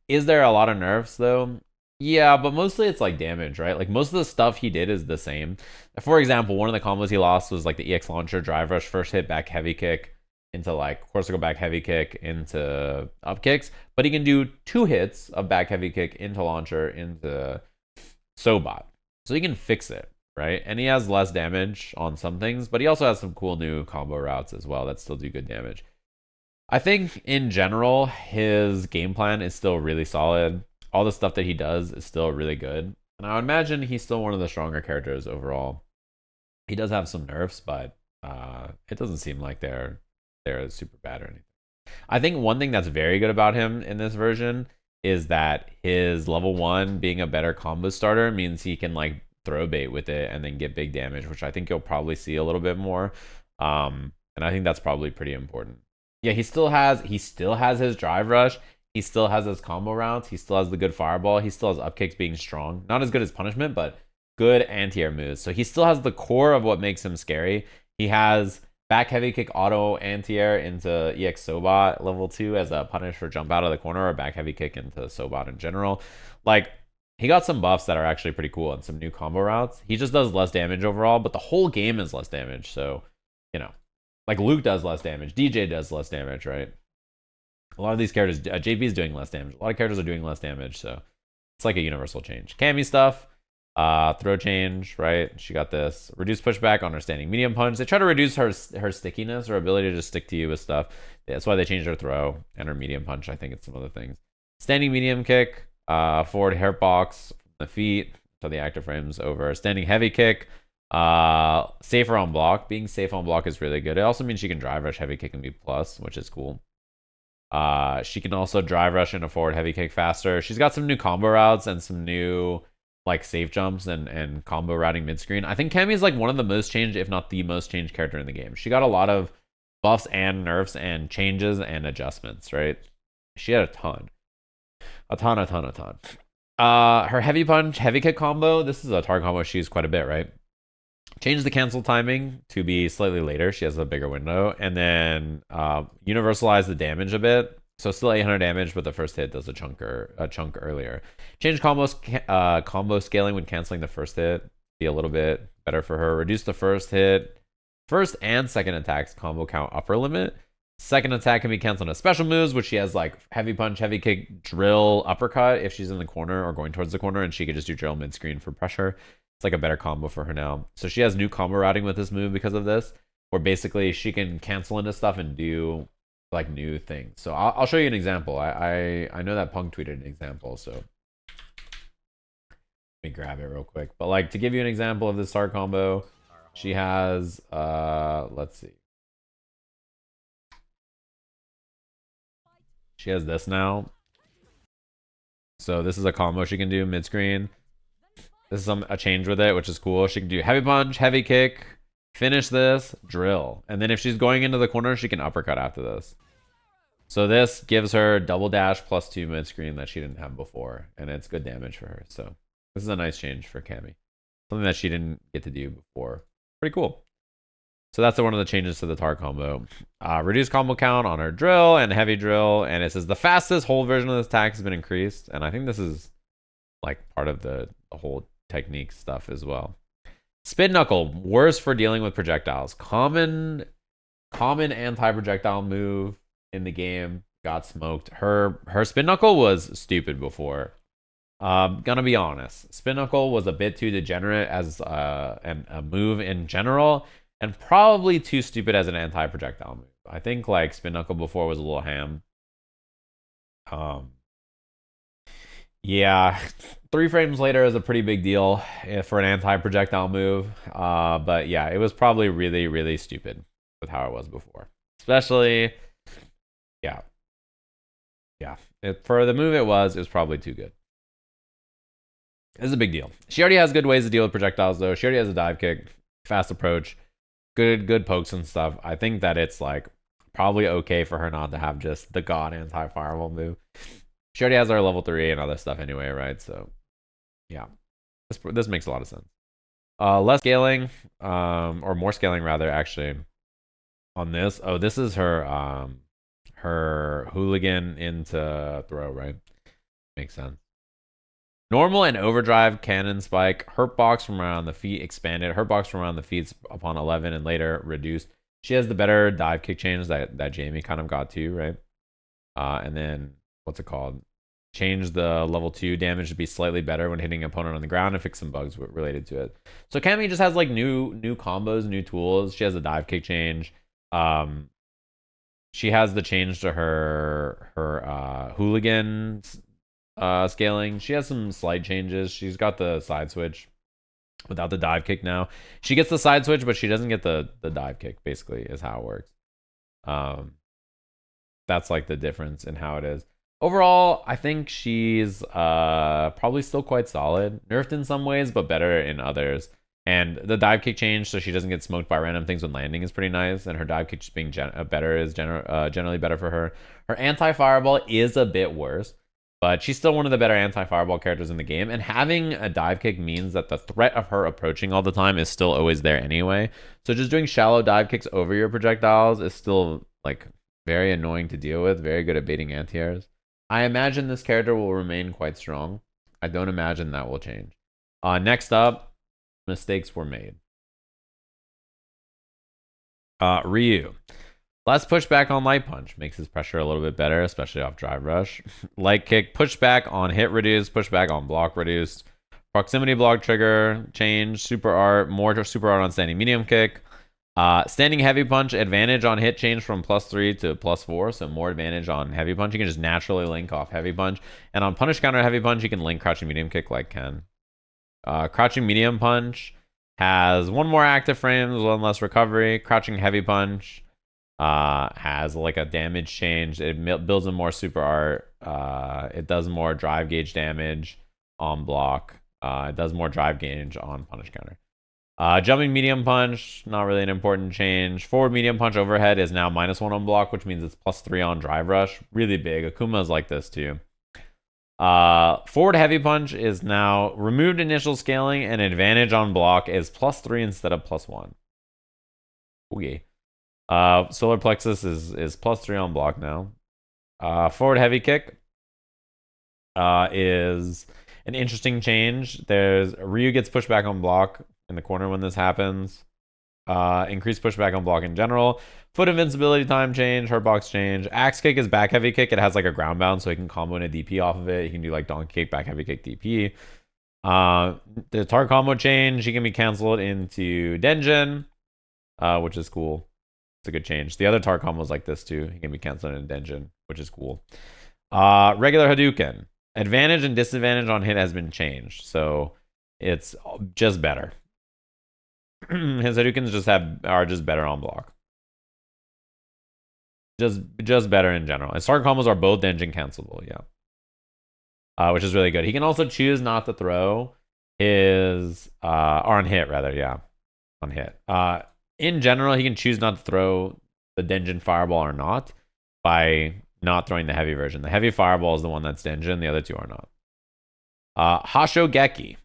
Is there a lot of nerfs though? Yeah, but mostly it's like damage, right? Like most of the stuff he did is the same. For example, one of the combos he lost was like the EX launcher, drive rush, first hit, back heavy kick into like Corsical back heavy kick into up kicks, but he can do 2 hits of back heavy kick into launcher into Sobot. So he can fix it, right? And he has less damage on some things, but he also has some cool new combo routes as well that still do good damage. I think in general, his game plan is still really solid. All the stuff that he does is still really good. And I would imagine he's still one of the stronger characters overall. He does have some nerfs, but it doesn't seem like they're super bad or anything. I think one thing that's very good about him in this version is that his level 1 being a better combo starter means he can like throw bait with it and then get big damage, which I think you'll probably see a little bit more. And I think that's probably pretty important. Yeah, he still has his drive rush. He still has his combo routes. He still has the good fireball. He still has up kicks being strong. Not as good as punishment, but good anti-air moves. So he still has the core of what makes him scary. He has back heavy kick auto anti-air into EX Sobot level 2 as a punish for jump out of the corner, or back heavy kick into Sobot in general. Like, he got some buffs that are actually pretty cool and some new combo routes. He just does less damage overall, but the whole game is less damage. So, you know, like Luke does less damage. DJ does less damage, right? A lot of these characters, JP is doing less damage. A lot of characters are doing less damage, so it's like a universal change. Cammy stuff. Throw change, right? She got this. Reduce pushback on her standing medium punch. They try to reduce her stickiness, her ability to just stick to you with stuff. That's why they changed her throw and her medium punch. I think it's some other things. Standing medium kick, forward hair box from the feet so the active frame's over. Standing heavy kick, safer on block. Being safe on block is really good. It also means she can drive rush heavy kick and be plus, which is cool. She can also drive rush into forward heavy kick faster. She's got some new combo routes and some new like safe jumps and combo routing mid screen. I think Cammy is like one of the most changed, if not the most changed character in the game. She got a lot of buffs and nerfs and changes and adjustments, right? She had a ton. Her heavy punch, heavy kick combo. This is a target combo she used quite a bit, right? Changed the cancel timing to be slightly later. She has a bigger window. And then universalized the damage a bit. So still 800 damage, but the first hit does a chunk earlier. Change combo scaling when canceling the first hit. Be a little bit better for her. Reduce the first hit. First and second attacks combo count upper limit. Second attack can be canceled on special moves, which she has like heavy punch, heavy kick, drill, uppercut if she's in the corner or going towards the corner, and she can just do drill mid-screen for pressure. It's like a better combo for her now. So she has new combo routing with this move because of this, where basically she can cancel into stuff and do like new things. So I'll show you an example. I know that Punk tweeted an example, so let me grab it real quick. But like to give you an example of this start combo, she has let's see. She has this now. So this is a combo she can do mid-screen. This is a change with it, which is cool. She can do heavy punch, heavy kick, finish this, drill. And then if she's going into the corner, she can uppercut after this. So this gives her double dash +2 mid-screen that she didn't have before. And it's good damage for her. So this is a nice change for Cammy. Something that she didn't get to do before. Pretty cool. So that's one of the changes to the tar combo. Reduce combo count on her drill and heavy drill. And it says the fastest hold version of this attack has been increased. And I think this is like part of the whole technique stuff as well. Spin knuckle, worse for dealing with projectiles. Common anti-projectile move in the game. Got smoked. Her spin knuckle was stupid before. Gonna be honest. Spin knuckle was a bit too degenerate as a move in general, and probably too stupid as an anti-projectile move. I think like spin knuckle before was a little ham. Yeah, 3 frames later is a pretty big deal for an anti-projectile move. But yeah, it was probably really, really stupid with how it was before. Especially, yeah. For the move it was probably too good. This is a big deal. She already has good ways to deal with projectiles, though. She already has a dive kick, fast approach, good pokes and stuff. I think that it's like probably okay for her not to have just the god anti-fireball move. She already has our level 3 and other stuff anyway, right? So yeah, this makes a lot of sense. Less scaling, or more scaling rather, actually, on this. Oh, this is her her hooligan into throw, right? Makes sense. Normal and overdrive cannon spike. Hurt box from around the feet expanded. Hurt box from around the feet upon 11 and later reduced. She has the better dive kick change that Jamie kind of got to, right? And then what's it called? Change the level 2 damage to be slightly better when hitting an opponent on the ground and fix some bugs related to it. So Cammy just has like new combos, new tools. She has a dive kick change. She has the change to her hooligan scaling. She has some slight changes. She's got the side switch without the dive kick now. She gets the side switch, but she doesn't get the dive kick, basically, is how it works. That's like the difference in how it is. Overall, I think she's probably still quite solid. Nerfed in some ways, but better in others. And the dive kick change, so she doesn't get smoked by random things when landing, is pretty nice. And her dive kick just being better is generally better for her. Her anti-fireball is a bit worse, but she's still one of the better anti-fireball characters in the game. And having a dive kick means that the threat of her approaching all the time is still always there anyway. So just doing shallow dive kicks over your projectiles is still like very annoying to deal with. Very good at baiting anti-airs. I imagine this character will remain quite strong. I don't imagine that will change. Next up, mistakes were made. Ryu. Less pushback on light punch makes his pressure a little bit better, especially off drive rush. Light kick, pushback on hit reduced, pushback on block reduced. Proximity block trigger, change, super art, more super art on standing medium kick. Standing heavy punch, advantage on hit change from +3 to +4, so more advantage on heavy punch. You can just naturally link off heavy punch. And on punish counter heavy punch, you can link crouching medium kick like Ken. Crouching medium punch has 1 more active frames, 1 less recovery. Crouching heavy punch has like a damage change. It builds in more super art. It does more drive gauge damage on block. It does more drive gauge on punish counter. Jumping medium punch, not really an important change. Forward medium punch overhead is now -1 on block, which means it's +3 on drive rush. Really big. Akuma's like this too. Forward heavy punch is now removed initial scaling, and advantage on block is +3 instead of +1. Okay. Solar plexus is +3 on block now. Forward heavy kick is an interesting change. Ryu gets pushed back on block in the corner when this happens. Increased pushback on block in general. Foot invincibility time change, hurt box change. Axe kick is back heavy kick. It has like a ground bound, so he can combo in a DP off of it. He can do like donkey kick, back heavy kick, DP. The tar combo change, he can be canceled into Denjin, which is cool. It's a good change. The other tar combos like this too. He can be canceled in Denjin, which is cool. Regular Hadouken. Advantage and disadvantage on hit has been changed, so it's just better. His Hadoukens are just better on block. Just better in general. His target combos are both Denjin cancelable, yeah. Which is really good. He can also choose not to throw his or on hit rather, yeah. On hit. In general, he can choose not to throw the Denjin fireball or not by not throwing the heavy version. The heavy fireball is the one that's Denjin, the other two are not. Hashogeki.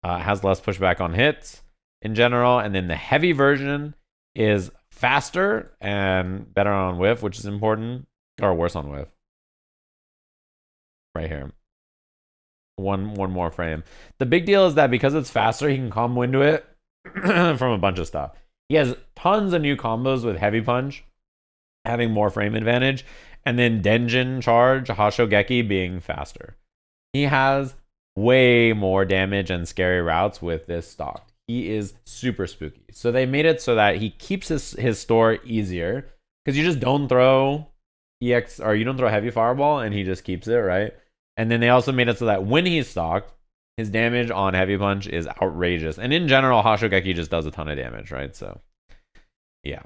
Has less pushback on hits in general. And then the heavy version is faster and better on whiff, which is important. Or worse on whiff. Right here. One more frame. The big deal is that because it's faster, he can combo into it from a bunch of stuff. He has tons of new combos with heavy punch, having more frame advantage, and then Denjin charge, Hashogeki being faster. He has way more damage and scary routes with this stock. He is super spooky. So they made it so that he keeps his store easier because you just don't throw EX or you don't throw heavy fireball and he just keeps it, right? And then they also made it so that when he's stocked, his damage on heavy punch is outrageous. And in general, Hashogeki just does a ton of damage, right? So, yeah.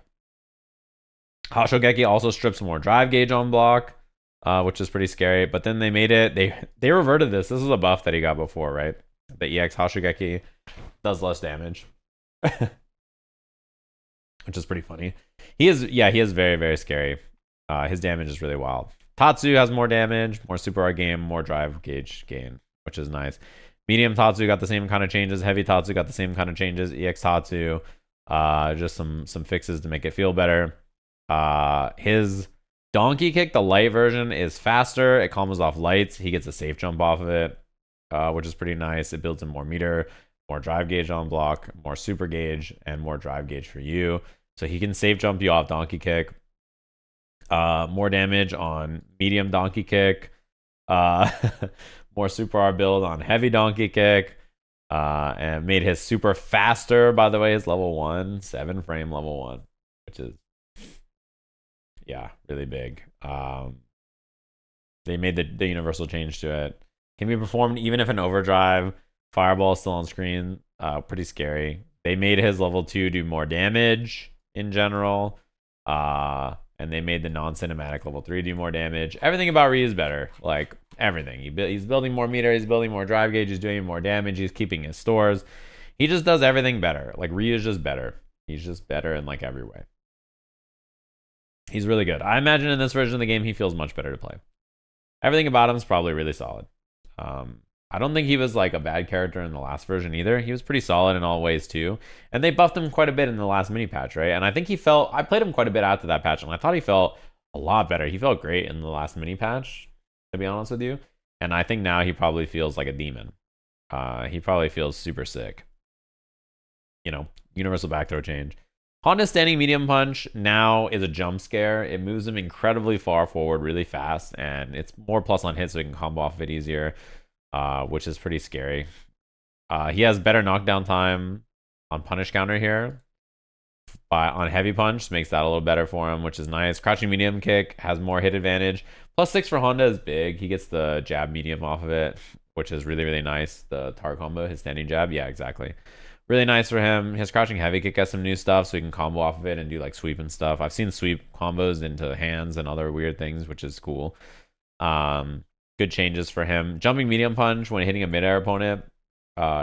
Hashogeki also strips more drive gauge on block, which is pretty scary. But then they made it, they reverted this. This was a buff that he got before, right? The EX Hashogeki does less damage. Which is pretty funny. He is very, very scary. His damage is really wild. Tatsu has more damage, more super art game, more drive gauge gain, which is nice. Medium Tatsu got the same kind of changes. Heavy Tatsu got the same kind of changes. EX Tatsu, just some fixes to make it feel better. His donkey kick, the light version, is faster. It combos off lights. He gets a safe jump off of it, which is pretty nice. It builds in more meter, more drive gauge on block, more super gauge, and more drive gauge for you. So he can safe jump you off donkey kick. More damage on medium donkey kick. More super R build on heavy donkey kick. And made his super faster, by the way, his level 1, 7 frame level 1, which is, yeah, really big. They made the universal change to it. Can be performed even if an overdrive. Fireball is still on screen. Pretty scary. They made his level 2 do more damage in general. And they made the non-cinematic level 3 do more damage. Everything about Ryu is better. Like, everything. He's building more meter. He's building more drive gauge. He's doing more damage. He's keeping his stores. He just does everything better. Like, Ryu is just better. He's just better in, like, every way. He's really good. I imagine in this version of the game, he feels much better to play. Everything about him is probably really solid. I don't think he was like a bad character in the last version either. He was pretty solid in all ways too. And they buffed him quite a bit in the last mini patch, right? And I think I played him quite a bit after that patch, and I thought he felt a lot better. He felt great in the last mini patch, to be honest with you. And I think now he probably feels like a demon. He probably feels super sick. You know, universal back throw change. Honda's standing medium punch now is a jump scare. It moves him incredibly far forward really fast, and it's more plus on hit so he can combo off of it easier. Which is pretty scary. He has better knockdown time on punish counter here. On heavy punch, makes that a little better for him, which is nice. Crouching medium kick has more hit advantage. +6 for Honda is big. He gets the jab medium off of it, which is really, really nice. The tar combo, his standing jab. Yeah, exactly. Really nice for him. His crouching heavy kick has some new stuff, so he can combo off of it and do like sweep and stuff. I've seen sweep combos into hands and other weird things, which is cool. Good changes for him. Jumping medium punch when hitting a mid-air opponent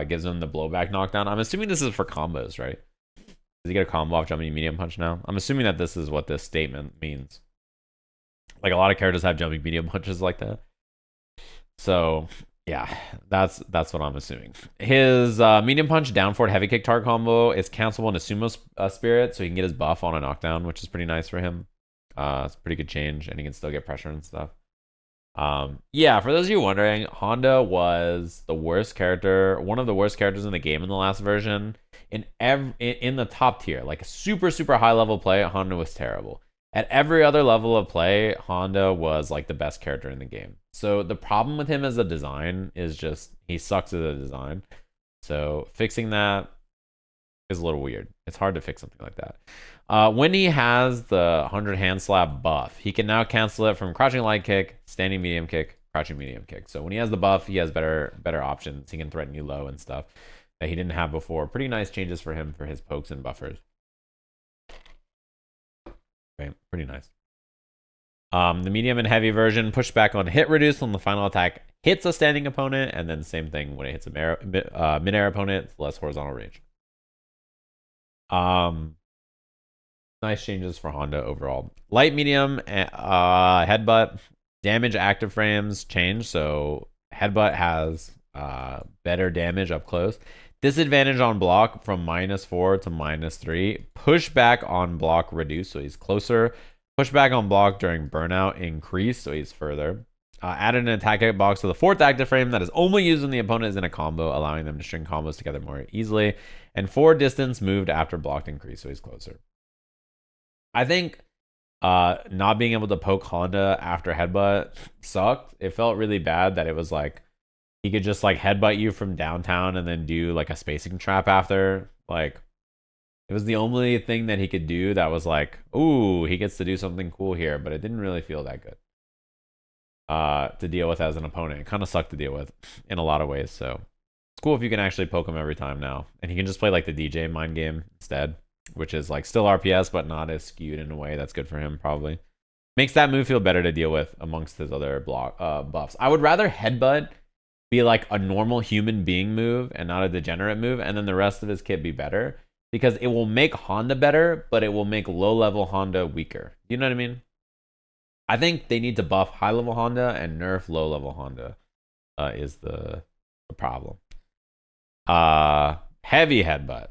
gives him the blowback knockdown. I'm assuming this is for combos, right? Does he get a combo off jumping medium punch now? I'm assuming that this is what this statement means. Like, a lot of characters have jumping medium punches like that. So, yeah, that's what I'm assuming. His medium punch down forward heavy kick tar combo is cancelable into sumo spirit, so he can get his buff on a knockdown, which is pretty nice for him. It's a pretty good change, and he can still get pressure and stuff. Yeah, for those of you wondering, Honda was the worst character, one of the worst characters in the game in the last version. In the top tier, like a super, super high level play, Honda was terrible. At every other level of play, Honda was like the best character in the game. So the problem with him as a design is just he sucks as a design. So fixing that is a little weird. It's hard to fix something like that. When he has the 100 hand slap buff, he can now cancel it from crouching light kick, standing medium kick, crouching medium kick. So when he has the buff, he has better options. He can threaten you low and stuff that he didn't have before. Pretty nice changes for him for his pokes and buffers. Okay, pretty nice. The medium and heavy version, pushback on hit reduce when the final attack hits a standing opponent, and then same thing when it hits a mid-air opponent, less horizontal range. Nice changes for Honda overall. Light, medium, headbutt, damage active frames change. So headbutt has better damage up close. Disadvantage on block from -4 to -3. Pushback on block reduced, so he's closer. Pushback on block during burnout increased, so he's further. Added an attack hitbox to the 4th active frame that is only used when the opponent is in a combo, allowing them to string combos together more easily. And 4 distance moved after blocked increase, so he's closer. I think not being able to poke Honda after headbutt sucked. It felt really bad that it was like he could just like headbutt you from downtown and then do like a spacing trap after. Like it was the only thing that he could do that was like, ooh, he gets to do something cool here, but it didn't really feel that good to deal with as an opponent. It kind of sucked to deal with in a lot of ways. So it's cool if you can actually poke him every time now, and he can just play like the Dee Jay mind game instead, which is like still RPS but not as skewed in a way that's good for him. Probably makes that move feel better to deal with amongst his other block buffs. I would rather headbutt be like a normal human being move and not a degenerate move, and then the rest of his kit be better, because it will make Honda better, but it will make low level Honda weaker. You know what I mean? I think they need to buff high level Honda and nerf low level Honda is the problem. Heavy headbutt.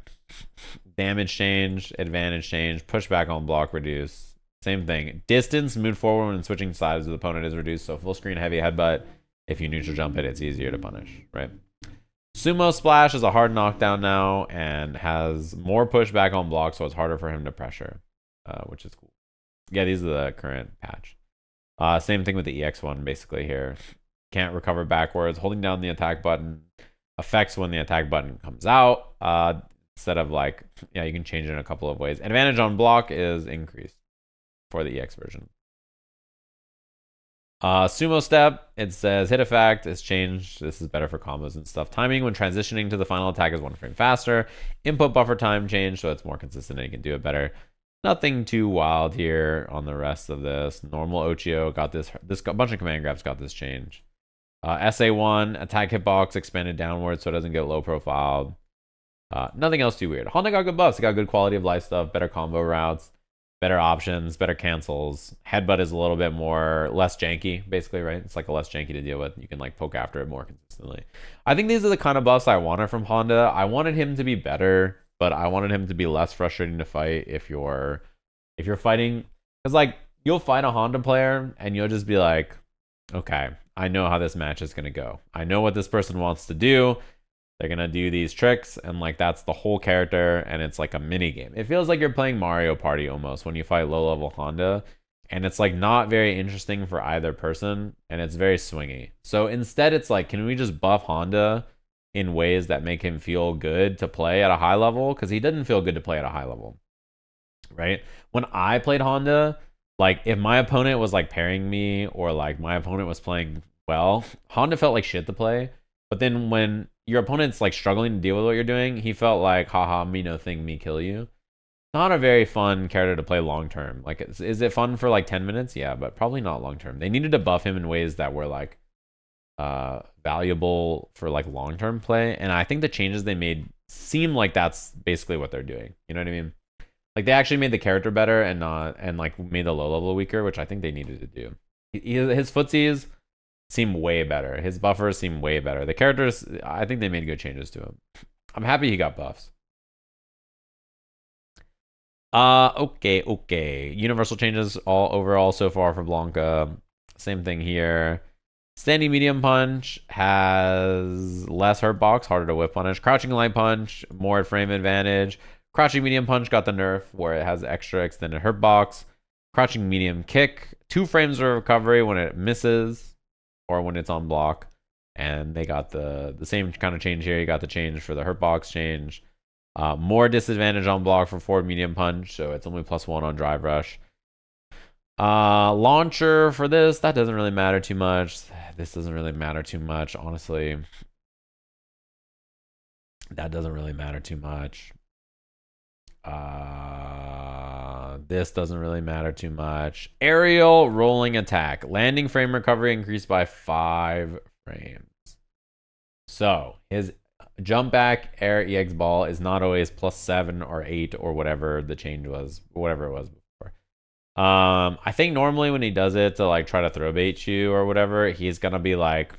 Damage change, advantage change, pushback on block reduce. Same thing. Distance moved forward when switching sides of the opponent is reduced. So full screen heavy headbutt. If you neutral jump it, it's easier to punish, right? Sumo Splash is a hard knockdown now and has more pushback on block, so it's harder for him to pressure, which is cool. Yeah, these are the current patch. Same thing with the EX one, basically here. Can't recover backwards. Holding down the attack button affects when the attack button comes out. Instead of like, yeah, you can change it in a couple of ways. Advantage on block is increased for the EX version. Sumo step, it says hit effect is changed. This is better for combos and stuff. Timing when transitioning to the final attack is 1 frame faster. Input buffer time change, so it's more consistent and you can do it better. Nothing too wild here on the rest of this. Normal Ochio got this bunch of command grabs got this change. SA1 attack hitbox expanded downwards so it doesn't get low profiled. Nothing else too weird. Honda got good buffs. It got good quality of life stuff, better combo routes, better options, better cancels. Headbutt is a little bit less janky, basically, right? It's like a less janky to deal with. You can like poke after it more consistently. I think these are the kind of buffs I wanted from Honda. I wanted him to be better, but I wanted him to be less frustrating to fight if you're fighting. Because like you'll fight a Honda player and you'll just be like, okay, I know how this match is gonna go. I know what this person wants to do. They're gonna do these tricks, and like that's the whole character, and it's like a mini game. It feels like you're playing Mario Party almost when you fight low level Honda, and it's like not very interesting for either person, and it's very swingy. So instead, it's like, can we just buff Honda in ways that make him feel good to play at a high level? Because he doesn't feel good to play at a high level, right? When I played Honda, like if my opponent was like parrying me or like my opponent was playing well, Honda felt like shit to play. But then when your opponent's like struggling to deal with what you're doing, he felt like, haha, me no thing, me kill you. Not a very fun character to play long term. Like, is it fun for like 10 minutes? Yeah, but probably not long term. They needed to buff him in ways that were like valuable for like long term play. And I think the changes they made seem like that's basically what they're doing. You know what I mean? Like they actually made the character better and like made the low level weaker, which I think they needed to do. His footsies seem way better. His buffers seem way better. The characters, I think they made good changes to him. I'm happy he got buffs. Okay. Universal changes all overall so far for Blanka. Same thing here. Standing medium punch has less hurt box, harder to whip punish. Crouching light punch, more frame advantage. Crouching medium punch got the nerf where it has extra extended hurt box. Crouching medium kick, 2 frames of recovery when it misses or when it's on block. And they got the same kind of change here. You got the change for the hurt box change. More disadvantage on block for forward medium punch, so it's only +1 on drive rush. Launcher for this, that doesn't really matter too much. This doesn't really matter too much, honestly. That doesn't really matter too much. This doesn't really matter too much. Aerial rolling attack. Landing frame recovery increased by 5 frames. So his jump back air EX ball is not always +7 or 8 or whatever the change was, whatever it was before. I think normally when he does it to like try to throw bait you or whatever, he's gonna be like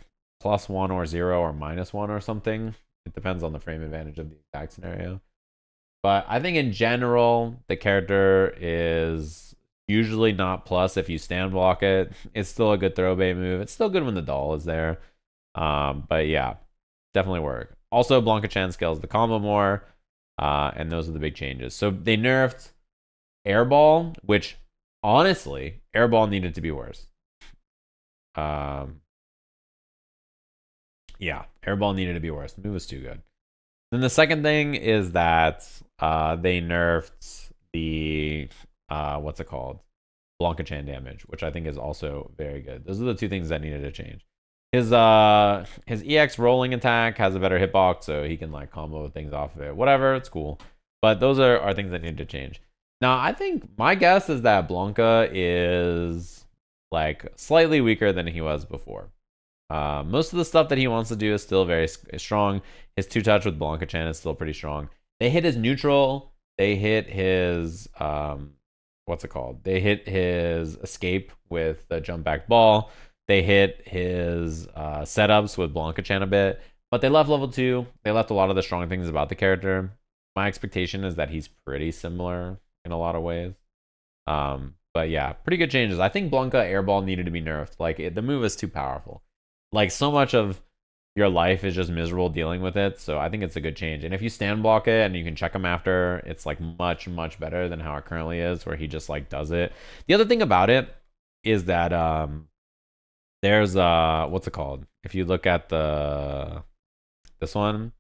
+1 or 0 or -1 or something. It depends on the frame advantage of the exact scenario. But I think in general, the character is usually not plus if you stand block it. It's still a good throw bait move. It's still good when the doll is there. But yeah, definitely work. Also, Blanka Chan scales the combo more. And those are the big changes. So they nerfed Airball, which honestly, Airball needed to be worse. Yeah, Airball needed to be worse. The move was too good. Then the second thing is that they nerfed the what's it called? Blanka Chan damage, which I think is also very good. Those are the two things that needed to change. His EX rolling attack has a better hitbox, so he can like combo things off of it. Whatever, it's cool. But those are things that need to change. Now, I think my guess is that Blanka is like slightly weaker than he was before. Most of the stuff that he wants to do is still very strong. His 2-touch with Blanka Chan is still pretty strong. They hit his neutral. They hit his what's it called? They hit his escape with the jump back ball. They hit his setups with Blanka Chan a bit, but they left level 2. They left a lot of the strong things about the character. My expectation is that he's pretty similar in a lot of ways. But yeah, pretty good changes. I think Blanka Airball needed to be nerfed. Like the move is too powerful. Like so much of your life is just miserable dealing with it. So I think it's a good change. And if you stand block it and you can check him after, it's like much, much better than how it currently is, where he just like does it. The other thing about it is that there's what's it called? If you look at this one,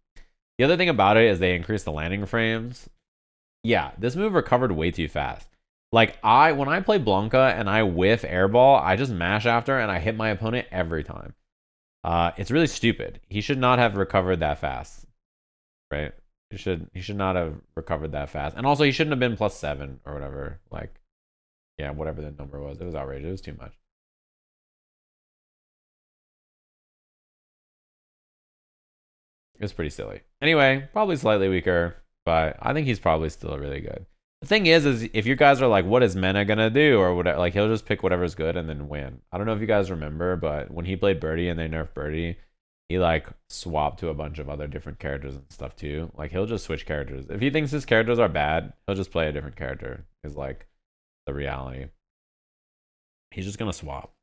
the other thing about it is they increase the landing frames. Yeah, this move recovered way too fast. Like when I play Blanka and I whiff airball, I just mash after and I hit my opponent every time. It's really stupid. He should not have recovered that fast, right? He should not have recovered that fast. And also he shouldn't have been +7 or whatever. Like, yeah, whatever the number was. It was outrageous. It was too much. It was pretty silly. Anyway, probably slightly weaker, but I think he's probably still really good. The thing is if you guys are like, what is Mena gonna do or whatever, like he'll just pick whatever's good and then win. I don't know if you guys remember, but when he played Birdie and they nerfed Birdie, he like swapped to a bunch of other different characters and stuff too. Like he'll just switch characters. If he thinks his characters are bad, he'll just play a different character. Is like the reality. He's just gonna swap.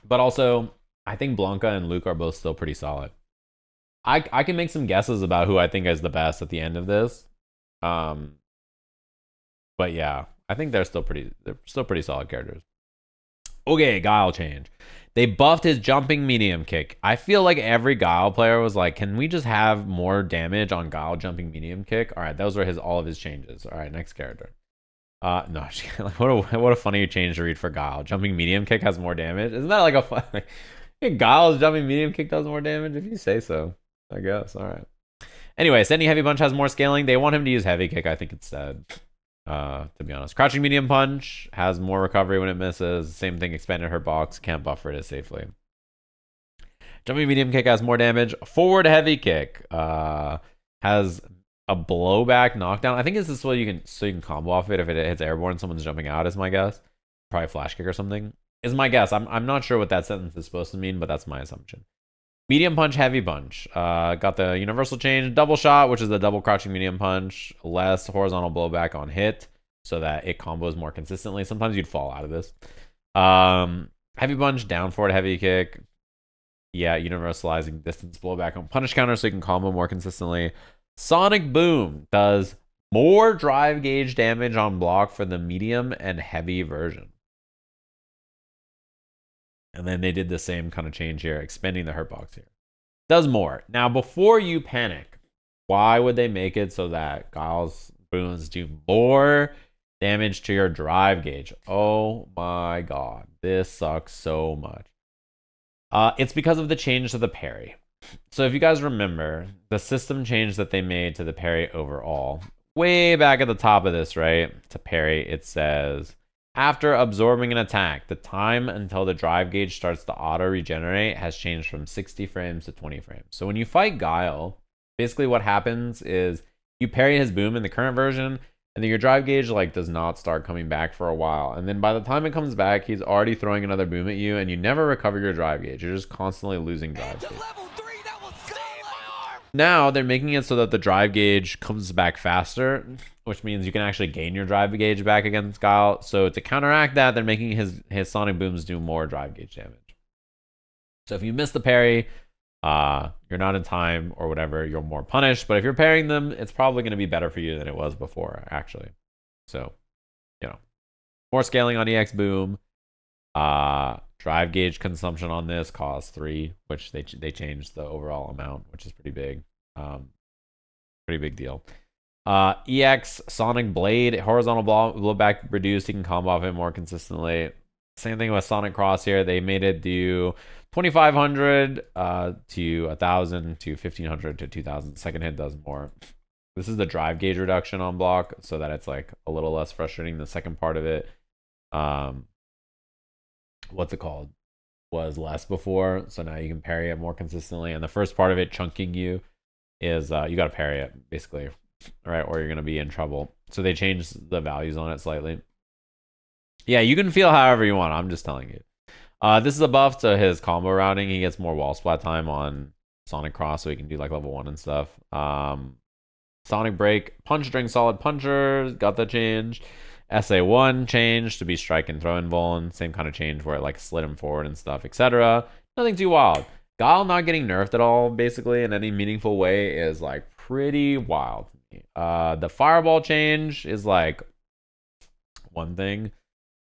But also, I think Blanka and Luke are both still pretty solid. I can make some guesses about who I think is the best at the end of this. But yeah, I think they're still pretty solid characters. Okay, Guile change. They buffed his jumping medium kick. I feel like every Guile player was like, can we just have more damage on Guile jumping medium kick? All right, those were all of his changes. All right, next character. No, what a funny change to read for Guile. Jumping medium kick has more damage. Isn't that like a fun? Guile's jumping medium kick does more damage if you say so. I guess. All right. Anyway, Sending Heavy Punch has more scaling. They want him to use Heavy Kick, I think, instead. To be honest, Crouching Medium Punch has more recovery when it misses. Same thing. Expanded Hurt Box. Can't buffer it as safely. Jumping Medium Kick has more damage. Forward Heavy Kick has a blowback knockdown. I think this is what you can combo off it if it hits airborne. Someone's jumping out. Is my guess. Probably Flash Kick or something. Is my guess. I'm not sure what that sentence is supposed to mean, but that's my assumption. Medium Punch, Heavy Punch. Got the universal change. Double Shot, which is the double crouching medium punch. Less horizontal blowback on hit, so that it combos more consistently. Sometimes you'd fall out of this. Heavy Punch, down forward Heavy Kick. Yeah, universalizing distance blowback on punish counter, so you can combo more consistently. Sonic Boom does more drive gauge damage on block for the medium and heavy version. And then they did the same kind of change here, expanding the hurt box here. Does more. Now, before you panic, why would they make it so that Guile's boons do more damage to your drive gauge? Oh my god. This sucks so much. It's because of the change to the parry. So if you guys remember, the system change that they made to the parry overall, way back at the top of this, right? To parry, it says, after absorbing an attack, the time until the drive gauge starts to auto-regenerate has changed from 60 frames to 20 frames. So when you fight Guile, basically what happens is you parry his boom in the current version, And then your drive gauge like does not start coming back for a while. And then by the time it comes back, he's already throwing another boom at you, and you never recover your drive gauge. You're just constantly losing drive gauge. Now they're making it so that the drive gauge comes back faster, which means you can actually gain your drive gauge back against Guile. So to counteract that, they're making his sonic booms do more drive gauge damage. So if you miss the parry, you're not in time or whatever, you're more punished. But if you're parrying them, it's probably going to be better for you than it was before, actually. So, more scaling on EX boom. Drive gauge consumption on this costs 3, which they changed the overall amount, which is pretty big. Pretty big deal. EX Sonic Blade, horizontal blowback reduced. You can combo off it more consistently. Same thing with Sonic Cross here. They made it do 2,500 to 1,000 to 1,500 to 2,000. Second hit does more. This is the drive gauge reduction on block, so that it's like a little less frustrating. The second part of it, what's it called, was less before, so now you can parry it more consistently. And the first part of it, chunking you, is you got to parry it basically, right, or you're gonna be in trouble. So they changed the values on it slightly. Yeah, you can feel however you want. I'm just telling you. This is a buff to his combo routing. He gets more wall splat time on Sonic Cross, so he can do like level 1 and stuff. Sonic Break, punch during solid puncher, got that changed. SA1 changed to be strike and throw invuln. Same kind of change where it like slid him forward and stuff, etc. Nothing too wild. Guile not getting nerfed at all, basically, in any meaningful way is like pretty wild. The fireball change is like one thing.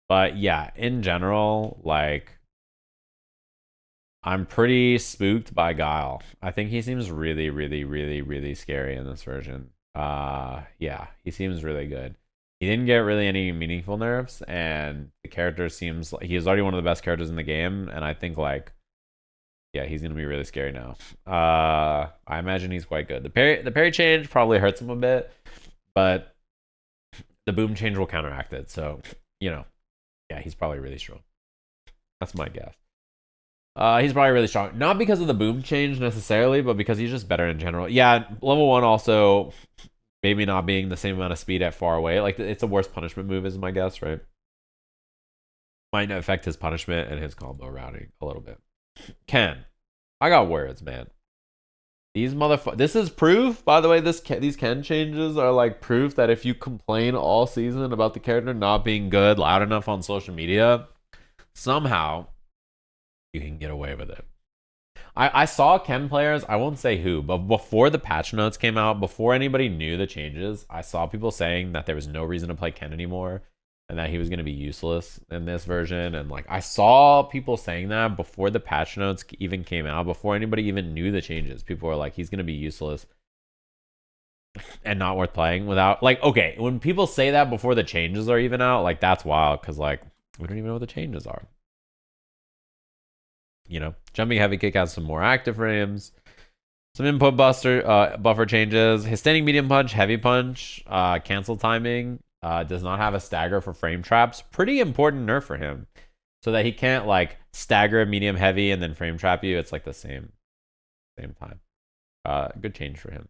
But yeah, in general, like, I'm pretty spooked by Guile. I think he seems really, really, really, really scary in this version. Yeah, he seems really good. He didn't get really any meaningful nerfs, and the character seems like he's already one of the best characters in the game, and I think like, yeah, he's gonna be really scary now. I imagine he's quite good. The parry change probably hurts him a bit, but the boom change will counteract it. So, yeah, he's probably really strong. That's my guess. He's probably really strong. Not because of the boom change necessarily, but because he's just better in general. Yeah, level 1 also, maybe not being the same amount of speed at far away. Like, it's a worse punishment move is my guess, right? Might affect his punishment and his combo routing a little bit. Ken. I got words, man. These motherfuckers. This is proof, by the way, these Ken changes are like proof that if you complain all season about the character not being good loud enough on social media, somehow you can get away with it. I saw Ken players, I won't say who, but before the patch notes came out, before anybody knew the changes, I saw people saying that there was no reason to play Ken anymore and that he was going to be useless in this version. And like, I saw people saying that before the patch notes even came out, before anybody even knew the changes. People were like, he's going to be useless and not worth playing without, like, okay, when people say that before the changes are even out, like, that's wild, because like, we don't even know what the changes are. Jumping heavy kick has some more active frames, some input buffer changes. His standing medium punch, heavy punch, cancel timing, does not have a stagger for frame traps. Pretty important nerf for him, so that he can't like stagger medium heavy and then frame trap you. It's like the same time. Good change for him.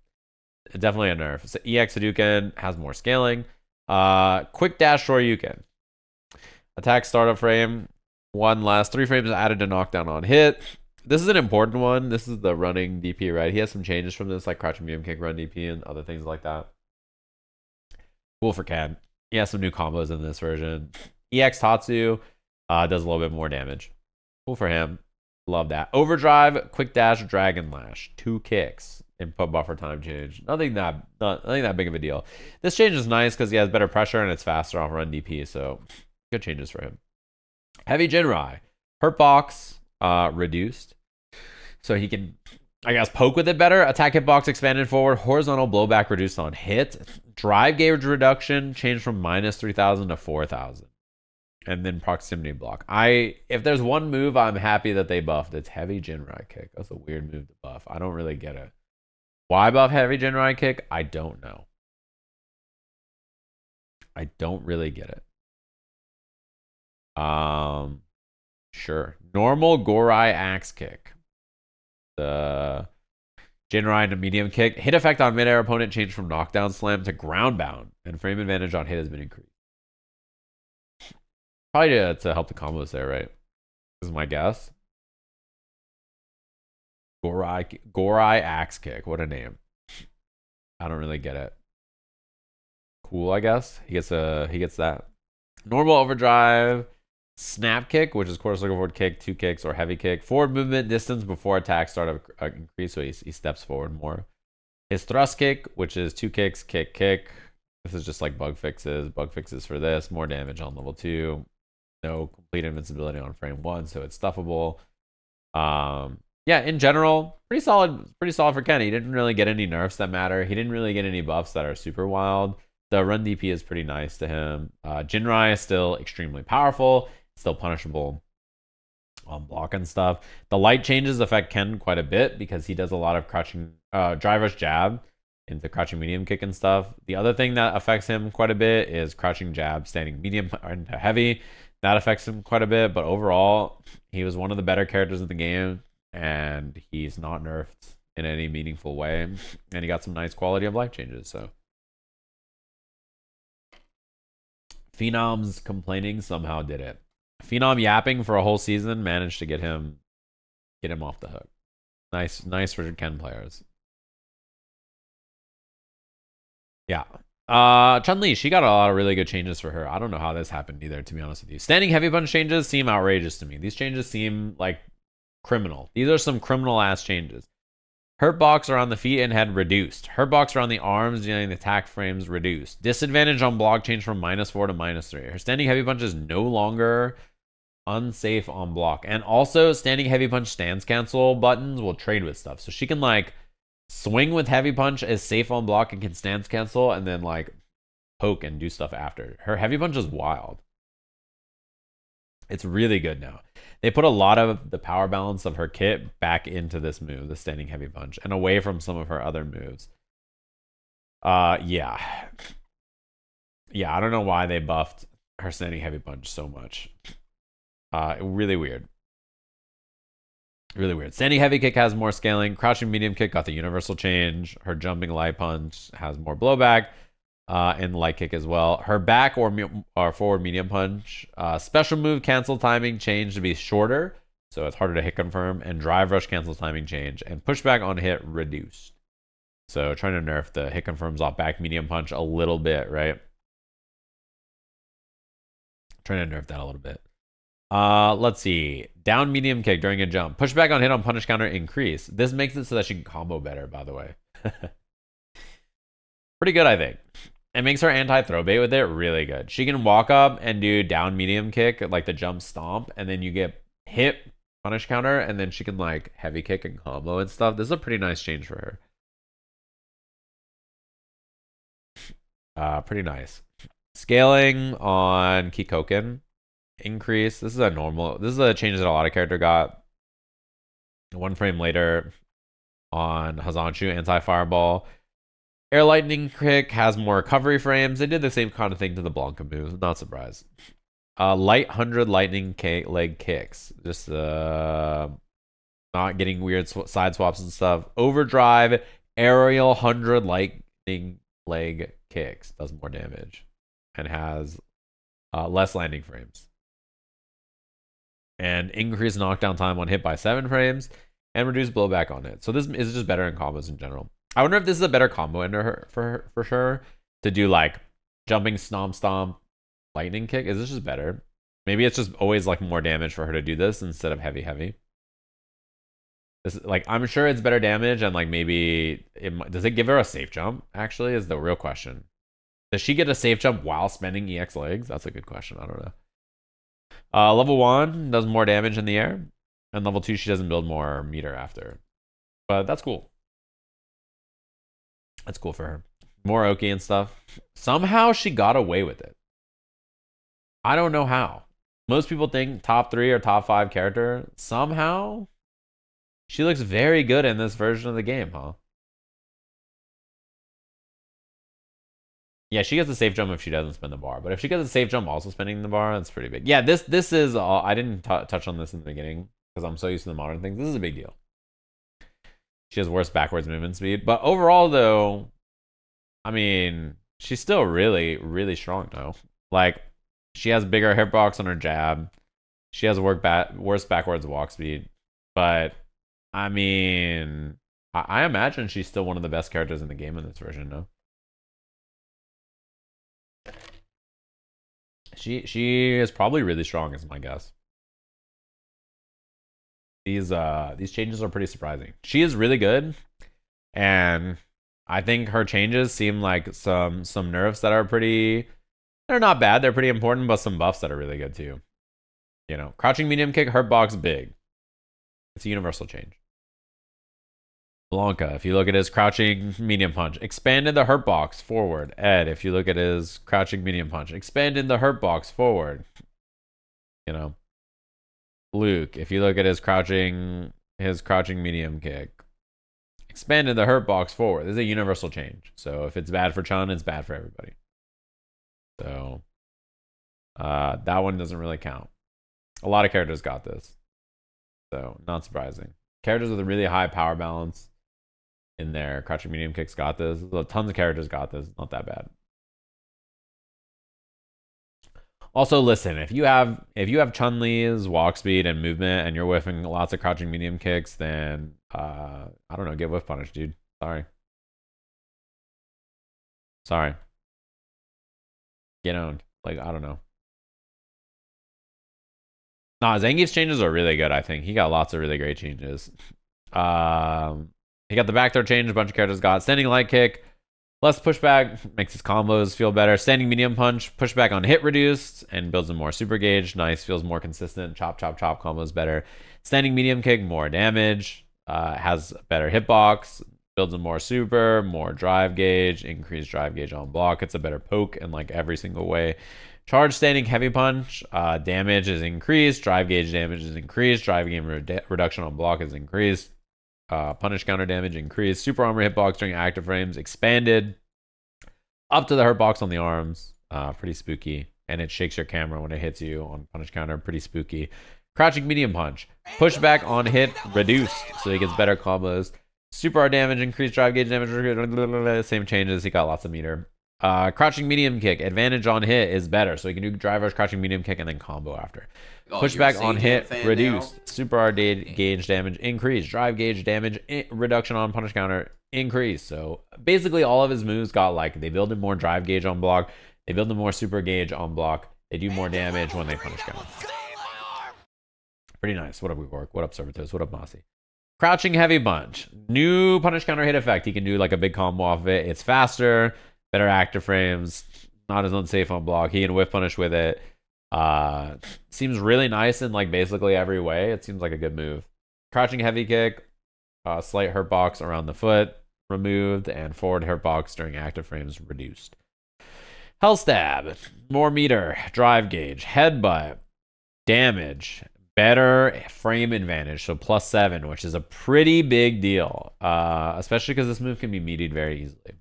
Definitely a nerf. So EX Hadouken has more scaling. Quick dash Shoryuken. Attack startup frame. 1 less. 3 frames added to knockdown on hit. This is an important one. This is the running DP, right? He has some changes from this, like crouching medium kick, run DP, and other things like that. Cool for Ken. He has some new combos in this version. EX Tatsu does a little bit more damage. Cool for him. Love that. Overdrive, quick dash, dragon lash. 2 kicks. Input buffer time change. Nothing that big of a deal. This change is nice because he has better pressure and it's faster off run DP. So good changes for him. Heavy Jinrai. Hurt box reduced. So he can, I guess, poke with it better. Attack hitbox expanded forward. Horizontal blowback reduced on hit. Drive gauge reduction changed from -3,000 to 4,000. And then proximity block. If there's one move I'm happy that they buffed, it's heavy Jinrai kick. That's a weird move to buff. I don't really get it. Why buff heavy Jinrai kick? I don't know. I don't really get it. Sure. Normal Gorai axe kick. Jinrai into medium kick. Hit effect on midair opponent changed from knockdown slam to ground bound. And frame advantage on hit has been increased. Probably to help the combos there, right? This is my guess. Gorai axe kick. What a name. I don't really get it. Cool, I guess. He gets that. Normal overdrive. Snap kick, which is quarter circle forward kick, 2 kicks, or heavy kick. Forward movement distance before attack start increase, so he steps forward more. His thrust kick, which is 2 kicks, kick, kick. This is just like bug fixes. Bug fixes for this. More damage on level 2. No complete invincibility on frame 1, so it's stuffable. Yeah, in general, pretty solid for Ken. He didn't really get any nerfs that matter. He didn't really get any buffs that are super wild. The run DP is pretty nice to him. Jinrai is still extremely powerful. Still punishable on block and stuff. The light changes affect Ken quite a bit because he does a lot of crouching drive rush jab into crouching medium kick and stuff. The other thing that affects him quite a bit is crouching jab standing medium into heavy. That affects him quite a bit, but overall, he was one of the better characters in the game, and he's not nerfed in any meaningful way, and he got some nice quality of life changes, so. Phenom's complaining somehow did it. Phenom yapping for a whole season managed to get him off the hook. Nice for Ken players. Yeah. Chun-Li, she got a lot of really good changes for her. I don't know how this happened either, to be honest with you. Standing heavy punch changes seem outrageous to me. These changes seem like criminal. These are some criminal ass changes. Hurt box around the feet and head reduced. Hurt box around the arms dealing the attack frames reduced. Disadvantage on block changed from -4 to -3. Her standing heavy punch is no longer unsafe on block. And also standing heavy punch stance cancel buttons will trade with stuff. So she can like swing with heavy punch is safe on block and can stance cancel and then like poke and do stuff after. Her heavy punch is wild. It's really good now. They put a lot of the power balance of her kit back into this move, the standing heavy punch, and away from some of her other moves. Yeah, I don't know why they buffed her standing heavy punch so much. Really weird. Really weird. Standing heavy kick has more scaling. Crouching medium kick got the universal change. Her jumping light punch has more blowback. And light kick as well. Her back or forward medium punch. Special move cancel timing change to be shorter, so it's harder to hit confirm. And drive rush cancel timing change. And pushback on hit reduced. So trying to nerf the hit confirms off back medium punch a little bit, right? Trying to nerf that a little bit. Let's see. Down medium kick during a jump. Pushback on hit on punish counter increase. This makes it so that she can combo better, by the way. Pretty good, I think. It makes her anti-throw bait with it really good. She can walk up and do down medium kick, like the jump stomp, and then you get hit, punish counter, and then she can like heavy kick and combo and stuff. This is a pretty nice change for her. Pretty nice. Scaling on Kikoken increase. This is a change that a lot of character got. 1 frame later on Hazanshu anti-fireball. Air lightning kick has more recovery frames. They did the same kind of thing to the Blanka moves. Not surprised. Light 100 lightning leg kicks. Just not getting weird side swaps and stuff. Overdrive aerial 100 lightning leg kicks. Does more damage. And has less landing frames. And increase knockdown time on hit by 7 frames. And reduce blowback on it. So this is just better in combos in general. I wonder if this is a better combo ender for sure to do like jumping stomp lightning kick. Is this just better? Maybe it's just always like more damage for her to do this instead of heavy. This like I'm sure it's better damage and like maybe does it give her a safe jump? Actually, is the real question. Does she get a safe jump while spending EX legs? That's a good question. I don't know. Level 1 does more damage in the air, and level 2 she doesn't build more meter after. But that's cool. That's cool for her. More Oki and stuff. Somehow she got away with it. I don't know how. Most people think top 3 or top 5 character. Somehow she looks very good in this version of the game, huh? Yeah, she gets a safe jump if she doesn't spend the bar. But if she gets a safe jump also spending the bar, that's pretty big. Yeah, this is all. I didn't touch on this in the beginning because I'm so used to the modern things. This is a big deal. She has worse backwards movement speed. But overall, though, I mean, she's still really, really strong, though. Like, she has bigger hitbox on her jab. She has worse backwards walk speed. But, I mean, I imagine she's still one of the best characters in the game in this version, no? She is probably really strong, is my guess. These changes are pretty surprising. She is really good, and I think her changes seem like some nerfs that are pretty. They're not bad. They're pretty important, but some buffs that are really good too. You know, crouching medium kick, hurt box big. It's a universal change. Blanka, if you look at his crouching medium punch, expanded the hurt box forward. Ed, if you look at his crouching medium punch, expanded the hurt box forward. You know, Luke, if you look at his crouching medium kick, expanded the hurt box forward. This is a universal change. So if it's bad for Chun, it's bad for everybody. So that one doesn't really count. A lot of characters got this. So not surprising. Characters with a really high power balance in their crouching medium kicks got this. Tons of characters got this. Not that bad. Also, listen, if you have Chun-Li's walk speed and movement and you're whiffing lots of crouching medium kicks, then I don't know, get whiff punish, dude. Sorry. Get owned. Like, I don't know. Nah, Zangief's changes are really good, I think. He got lots of really great changes. He got the back throw change, a bunch of characters got. Standing light kick, less pushback, makes his combos feel better. Standing medium punch, pushback on hit reduced, and builds a more super gauge. Nice, feels more consistent. Chop, chop, chop combos better. Standing medium kick, more damage. Has better hitbox, builds a more super, more drive gauge, increased drive gauge on block. It's a better poke in like every single way. Charge standing heavy punch, damage is increased, drive gauge damage is increased, drive game reduction on block is increased, punish counter damage increased, super armor hitbox during active frames expanded, up to the hurt box on the arms, pretty spooky, and it shakes your camera when it hits you on punish counter, pretty spooky. Crouching medium punch, pushback on hit reduced, so he gets better combos. Super hard damage, increased drive gauge damage, same changes, he got lots of meter. Crouching medium kick, advantage on hit is better, so you can do drive rush, crouching medium kick, and then combo after. Pushback on hit reduced, super hard gauge damage increased, drive gauge damage reduction on punish counter increased. So basically all of his moves got like, they build in more drive gauge on block, they build in more super gauge on block, they do more damage when they punish counter. Pretty nice. What up, WeWork? What up, Servitors? What up, Mosse? Crouching heavy punch, new punish counter hit effect. He can do like a big combo off of it. It's faster, better active frames, not as unsafe on block. He can whiff punish with it. Seems really nice in like basically every way. It seems like a good move. Crouching heavy kick, slight hurt box around the foot removed, and forward hurt box during active frames reduced. Hell stab, more meter, drive gauge, headbutt, damage, better frame advantage, so +7, which is a pretty big deal, especially because this move can be meatied very easily.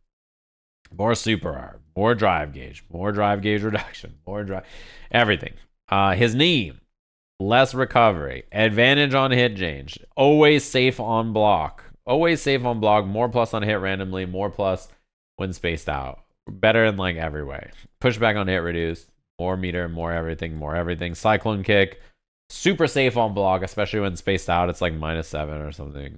More super arm, more drive gauge reduction, more drive, everything. His knee, less recovery, advantage on hit change, always safe on block, more plus on hit randomly, more plus when spaced out, better in like every way. Pushback on hit reduced, more meter, more everything. Cyclone kick, super safe on block, especially when spaced out. It's like -7 or something.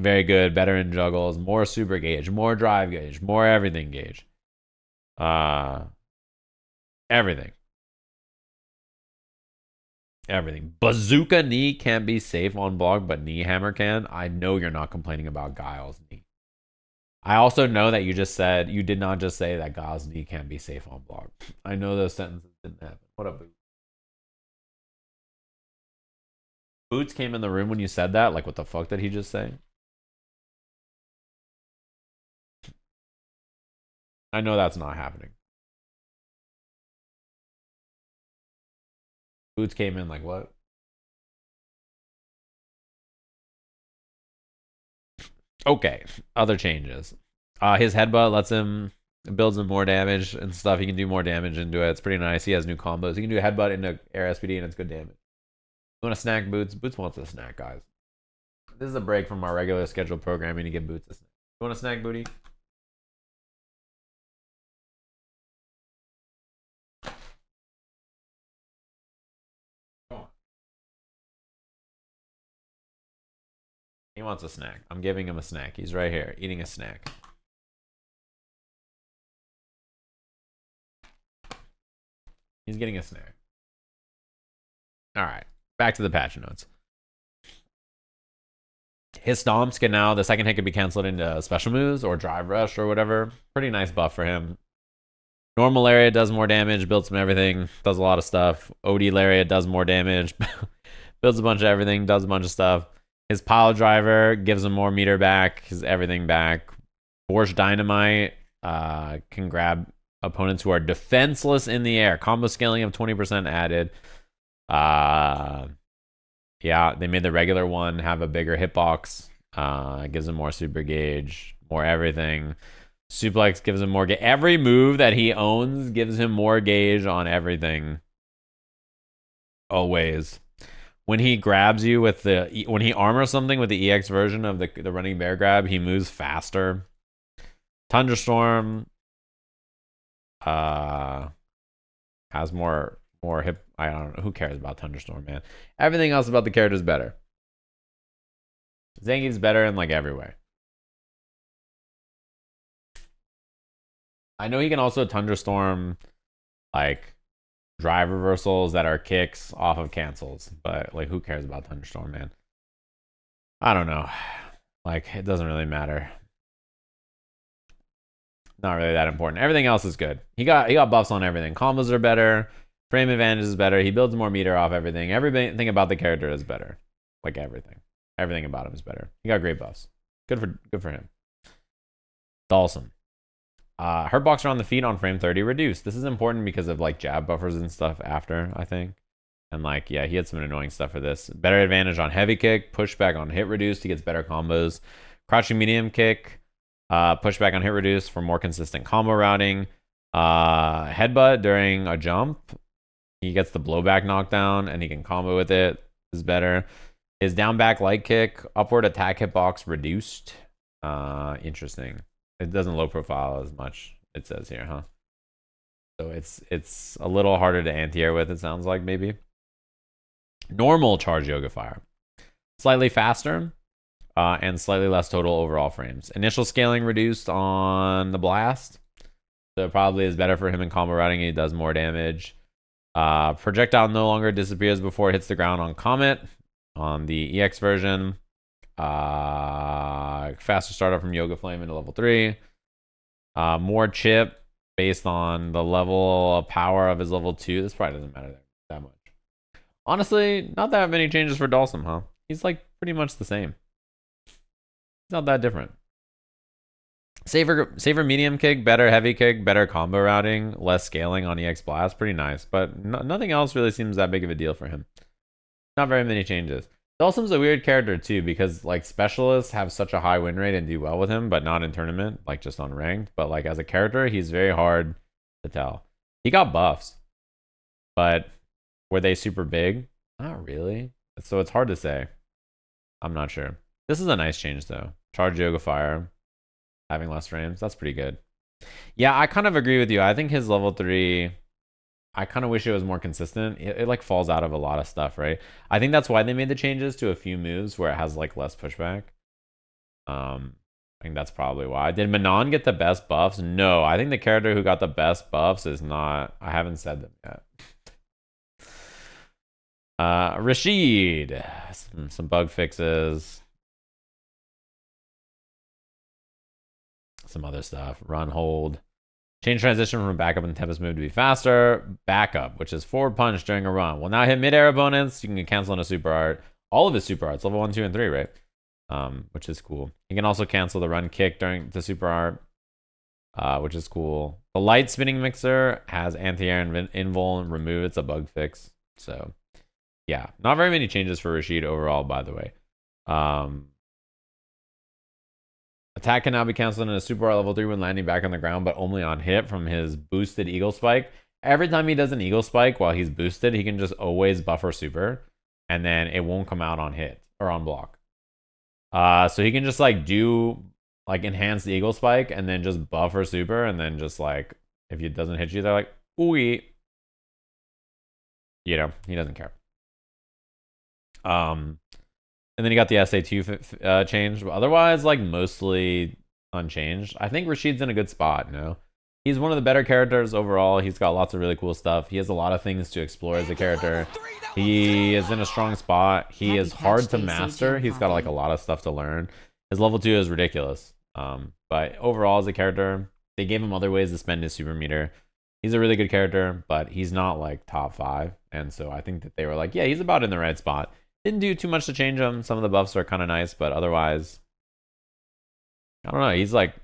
Very good, better in juggles, more super gauge, more drive gauge, more everything gauge. Everything. Bazooka knee can't be safe on block, but knee hammer can. I know you're not complaining about Guile's knee. I also know that you did not just say that Guile's knee can't be safe on block. I know those sentences didn't happen. What up, Boots? Boots came in the room when you said that. Like, what the fuck did he just say? I know that's not happening. Boots came in like, what? Okay, other changes. His headbutt lets him, builds him more damage and stuff. He can do more damage into it. It's pretty nice. He has new combos. He can do a headbutt into air SPD and it's good damage. You want to snack Boots? Boots wants a snack, guys. This is a break from our regular scheduled programming to give Boots a snack. You want a snack, Booty? He wants a snack. I'm giving him a snack. He's right here, eating a snack. He's getting a snack. All right, back to the patch notes. His stomps can now, the second hit can be canceled into special moves or drive rush or whatever. Pretty nice buff for him. Normal area does more damage, builds some everything, does a lot of stuff. OD Lariat does more damage, builds a bunch of everything, does a bunch of stuff. His pile driver gives him more meter back, his everything back. Force Dynamite can grab opponents who are defenseless in the air. Combo scaling of 20% added. Yeah, they made the regular one have a bigger hitbox. Gives him more super gauge, more everything. Suplex gives him more gauge. Every move that he owns gives him more gauge on everything. Always. When he grabs you with the, when he armors something with the EX version of the running bear grab, he moves faster. Thunderstorm has more hip. I don't know. Who cares about Thunderstorm, man? Everything else about the character is better. Zangief's better in like every way. I know he can also Thunderstorm like drive reversals that are kicks off of cancels, but like who cares about Thunderstorm, man? I don't know. Like it doesn't really matter. Not really that important. Everything else is good. He got buffs on everything. Combos are better. Frame advantage is better. He builds more meter off everything. Everything about the character is better. Like everything. Everything about him is better. He got great buffs. Good for him. Dhalsim. Hurt box around the feet on frame 30 reduced. This is important because of like jab buffers and stuff after, I think. And like, yeah, he had some annoying stuff for this. Better advantage on heavy kick. Pushback on hit reduced. He gets better combos. Crouching medium kick. Pushback on hit reduced for more consistent combo routing. Headbutt during a jump. He gets the blowback knockdown and he can combo with it. Is better. His down back light kick, upward attack hitbox reduced. Interesting. It doesn't low profile as much, it says here, huh? So it's a little harder to anti-air with, it sounds like, maybe. Normal charge yoga fire. Slightly faster, and slightly less total overall frames. Initial scaling reduced on the blast. So it probably is better for him in combo routing. He does more damage. Projectile no longer disappears before it hits the ground on Comet on the EX version. Faster startup from Yoga Flame into level 3. More chip based on the level of power of his level 2. This probably doesn't matter that much. Honestly, not that many changes for Dhalsim, huh? He's like pretty much the same. It's not that different. Safer medium kick, better heavy kick, better combo routing, less scaling on EX Blast. Pretty nice, but nothing else really seems that big of a deal for him. Not very many changes. Dhalsim's a weird character too, because like specialists have such a high win rate and do well with him, but not in tournament, like just on ranked. But like as a character, he's very hard to tell. He got buffs, but were they super big? Not really. So it's hard to say. I'm not sure. This is a nice change though. Charge Yoga Fire, having less frames. That's pretty good. Yeah, I kind of agree with you. I think his level 3, I kind of wish it was more consistent. It like falls out of a lot of stuff, right? I think that's why they made the changes to a few moves where it has like less pushback. I think that's probably why. Did Manon get the best buffs? No, I think the character who got the best buffs is not. I haven't said them yet. Rashid, some bug fixes. Some other stuff. Run, hold. Change transition from backup and Tempest move to be faster. Backup, which is forward punch during a run. Will now hit mid-air opponents. You can cancel on a super art. All of his super arts, level 1, 2, and 3, right? Which is cool. You can also cancel the run kick during the super art, which is cool. The light spinning mixer has anti-air and invul remove. It's a bug fix. So, yeah. Not very many changes for Rashid overall, by the way. Attack can now be canceled in a super art level 3 when landing back on the ground, but only on hit from his boosted Eagle Spike. Every time he does an Eagle Spike while he's boosted, he can just always buffer super, and then it won't come out on hit or on block. So he can just like do like enhance the eagle spike and then just buff her super, and then just like if it doesn't hit you, they're like, ooh, you know, he doesn't care. And then you got the SA2 changed, but otherwise like mostly unchanged. I think Rashid's in a good spot. You know, he's one of the better characters overall. He's got lots of really cool stuff. He has a lot of things to explore as a character. He is in a strong spot. He is hard to master. He's got like a lot of stuff to learn. His level 2 is ridiculous. But overall as a character, they gave him other ways to spend his super meter. He's a really good character, but he's not like top 5. And so I think that they were like, yeah, he's about in the right spot. Didn't do too much to change him. Some of the buffs are kind of nice, but otherwise, I don't know. He's like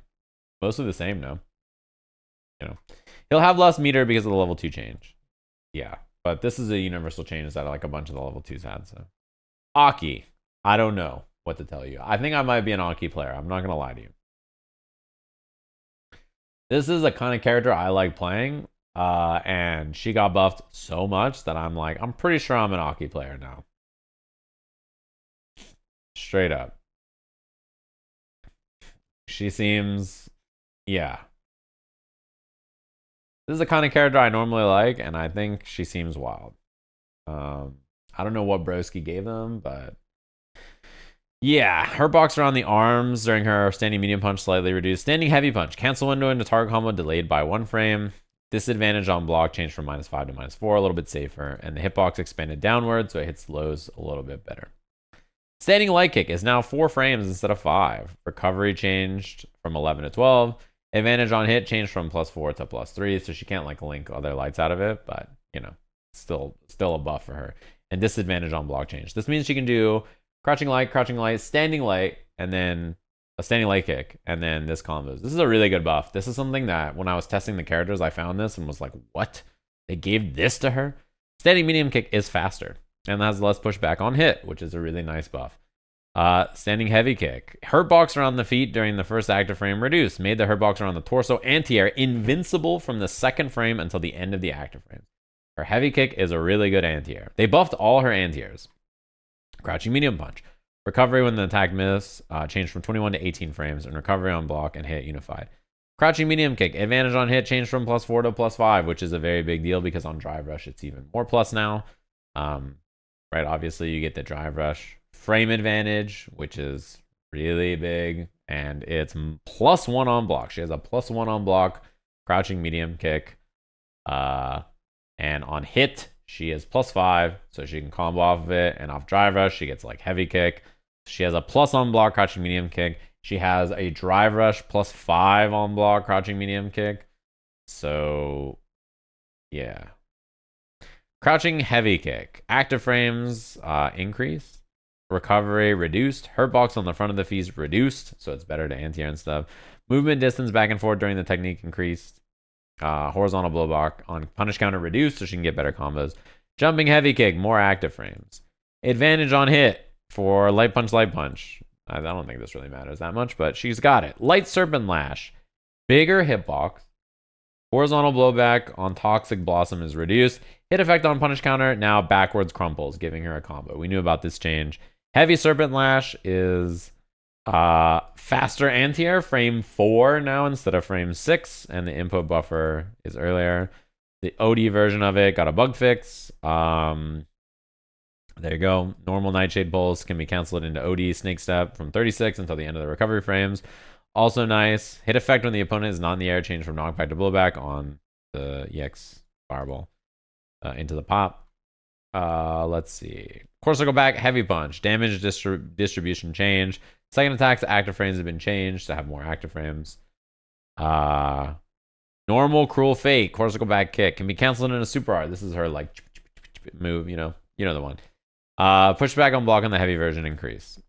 mostly the same now. You know, he'll have less meter because of the level 2 change. Yeah, but this is a universal change that like a bunch of the level 2s had. So A.K.I, I don't know what to tell you. I think I might be an A.K.I player. I'm not gonna lie to you. This is a kind of character I like playing, and she got buffed so much that I'm like, I'm pretty sure I'm an A.K.I player now. Straight up. She seems, yeah. This is the kind of character I normally like, and I think she seems wild. I don't know what Broski gave them, but yeah, her box around the arms during her standing medium punch slightly reduced. Standing heavy punch, cancel window into target combo delayed by 1 frame. Disadvantage on block changed from -5 to -4, a little bit safer, and the hitbox expanded downward, so it hits lows a little bit better. Standing light kick is now 4 frames instead of 5. Recovery changed from 11 to 12. Advantage on hit changed from +4 to +3, so she can't like link other lights out of it, but you know, still a buff for her. And disadvantage on block change. This means she can do crouching light, standing light, and then a standing light kick, and then this combos. This is a really good buff. This is something that when I was testing the characters, I found this and was like, what? They gave this to her? Standing medium kick is faster and has less pushback on hit, which is a really nice buff. Standing heavy kick. Hurt box around the feet during the first active frame reduced. Made the hurt box around the torso anti-air invincible from the second frame until the end of the active frame. Her heavy kick is a really good anti-air. They buffed all her anti-airs. Crouching medium punch. Recovery when the attack miss changed from 21 to 18 frames, and recovery on block and hit unified. Crouching medium kick. Advantage on hit changed from +4 to +5, which is a very big deal because on drive rush it's even more plus now. Right, obviously you get the drive rush frame advantage, which is really big, and it's +1 on block. She has a +1 on block, crouching medium kick, and on hit she is +5, so she can combo off of it, and off drive rush she gets like heavy kick. She has a plus on block, crouching medium kick. She has a drive rush +5 on block, crouching medium kick. So yeah, crouching heavy kick. Active frames increased. Recovery reduced. Hurt box on the front of the feet reduced, so it's better to anti-air and stuff. Movement distance back and forth during the technique increased. Horizontal blowback on punish counter reduced, so she can get better combos. Jumping heavy kick, more active frames. Advantage on hit for light punch. I don't think this really matters that much, but she's got it. Light serpent lash. Bigger hitbox. Horizontal blowback on toxic blossom is reduced. Hit effect on punish counter now backwards crumples, giving her a combo. We knew about this change. Heavy serpent lash is faster anti-air, frame 4 now instead of frame 6, and the input buffer is earlier. The OD version of it got a bug fix. There you go. Normal Nightshade Pulse can be canceled into OD Snake Step from 36 until the end of the recovery frames. Also nice. Hit effect when the opponent is not in the air, change from knockback to blowback on the EX Fireball into the pop. Let's see. Core circle back, heavy punch. Damage distribution change. Second attacks to active frames have been changed to have more active frames. Normal cruel fate. Core circle back kick can be canceled in a super art. This is her like move, you know the one. Pushback on block on the heavy version increase.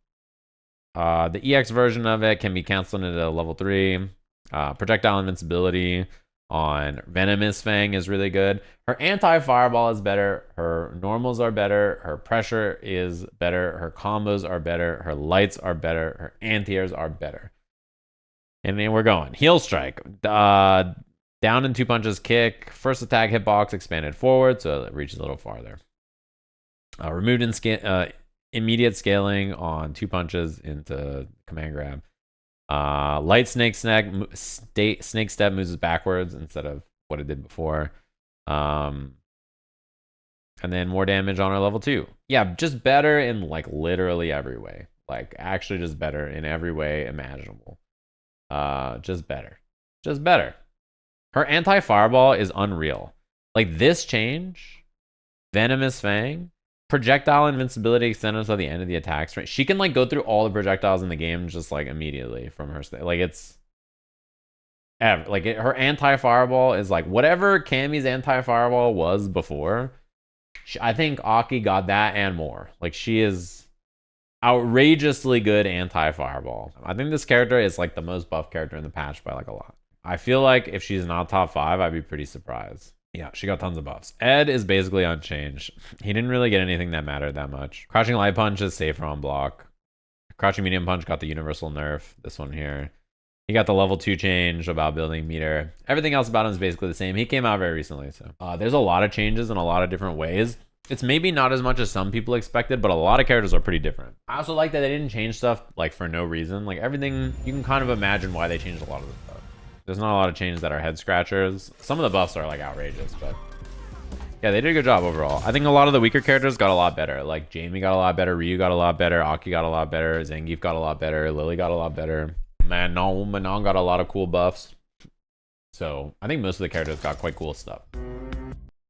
The EX version of it can be canceled into level 3. Projectile invincibility on Venomous Fang is really good. Her anti-fireball is better. Her normals are better. Her pressure is better. Her combos are better. Her lights are better. Her anti-airs are better. And then we're going. Heel strike. Down in 2 punches kick. First attack hitbox expanded forward, so it reaches a little farther. Removed immediate scaling on 2 punches into command grab. Light snake step moves backwards instead of what it did before. And then more damage on our level 2. Yeah, just better in like literally every way. Like actually just better in every way imaginable. Just better. Just better. Her anti-fireball is unreal. Like this change, Venomous Fang, projectile invincibility extended until the end of the attack range. She can like go through all the projectiles in the game just like immediately from her like it's her anti-fireball is like whatever Cammy's anti-fireball was before. I think A.K.I got that and more. Like she is outrageously good anti-fireball. I think this character is like the most buff character in the patch by like a lot. I feel like if she's not top 5, I'd be pretty surprised. Yeah, she got tons of buffs. Ed is basically unchanged. He didn't really get anything that mattered that much. Crouching Light Punch is safer on block. Crouching Medium Punch got the universal nerf. This one here. He got the level 2 change about building meter. Everything else about him is basically the same. He came out very recently, so. There's a lot of changes in a lot of different ways. It's maybe not as much as some people expected, but a lot of characters are pretty different. I also like that they didn't change stuff like for no reason. Like everything, you can kind of imagine why they changed a lot of the stuff. There's not a lot of changes that are head scratchers. Some of the buffs are like outrageous, but yeah, they did a good job overall. I think a lot of the weaker characters got a lot better. Like Jamie got a lot better, Ryu got a lot better, A.K.I got a lot better, Zangief got a lot better, Lily got a lot better. Manon got a lot of cool buffs. So I think most of the characters got quite cool stuff.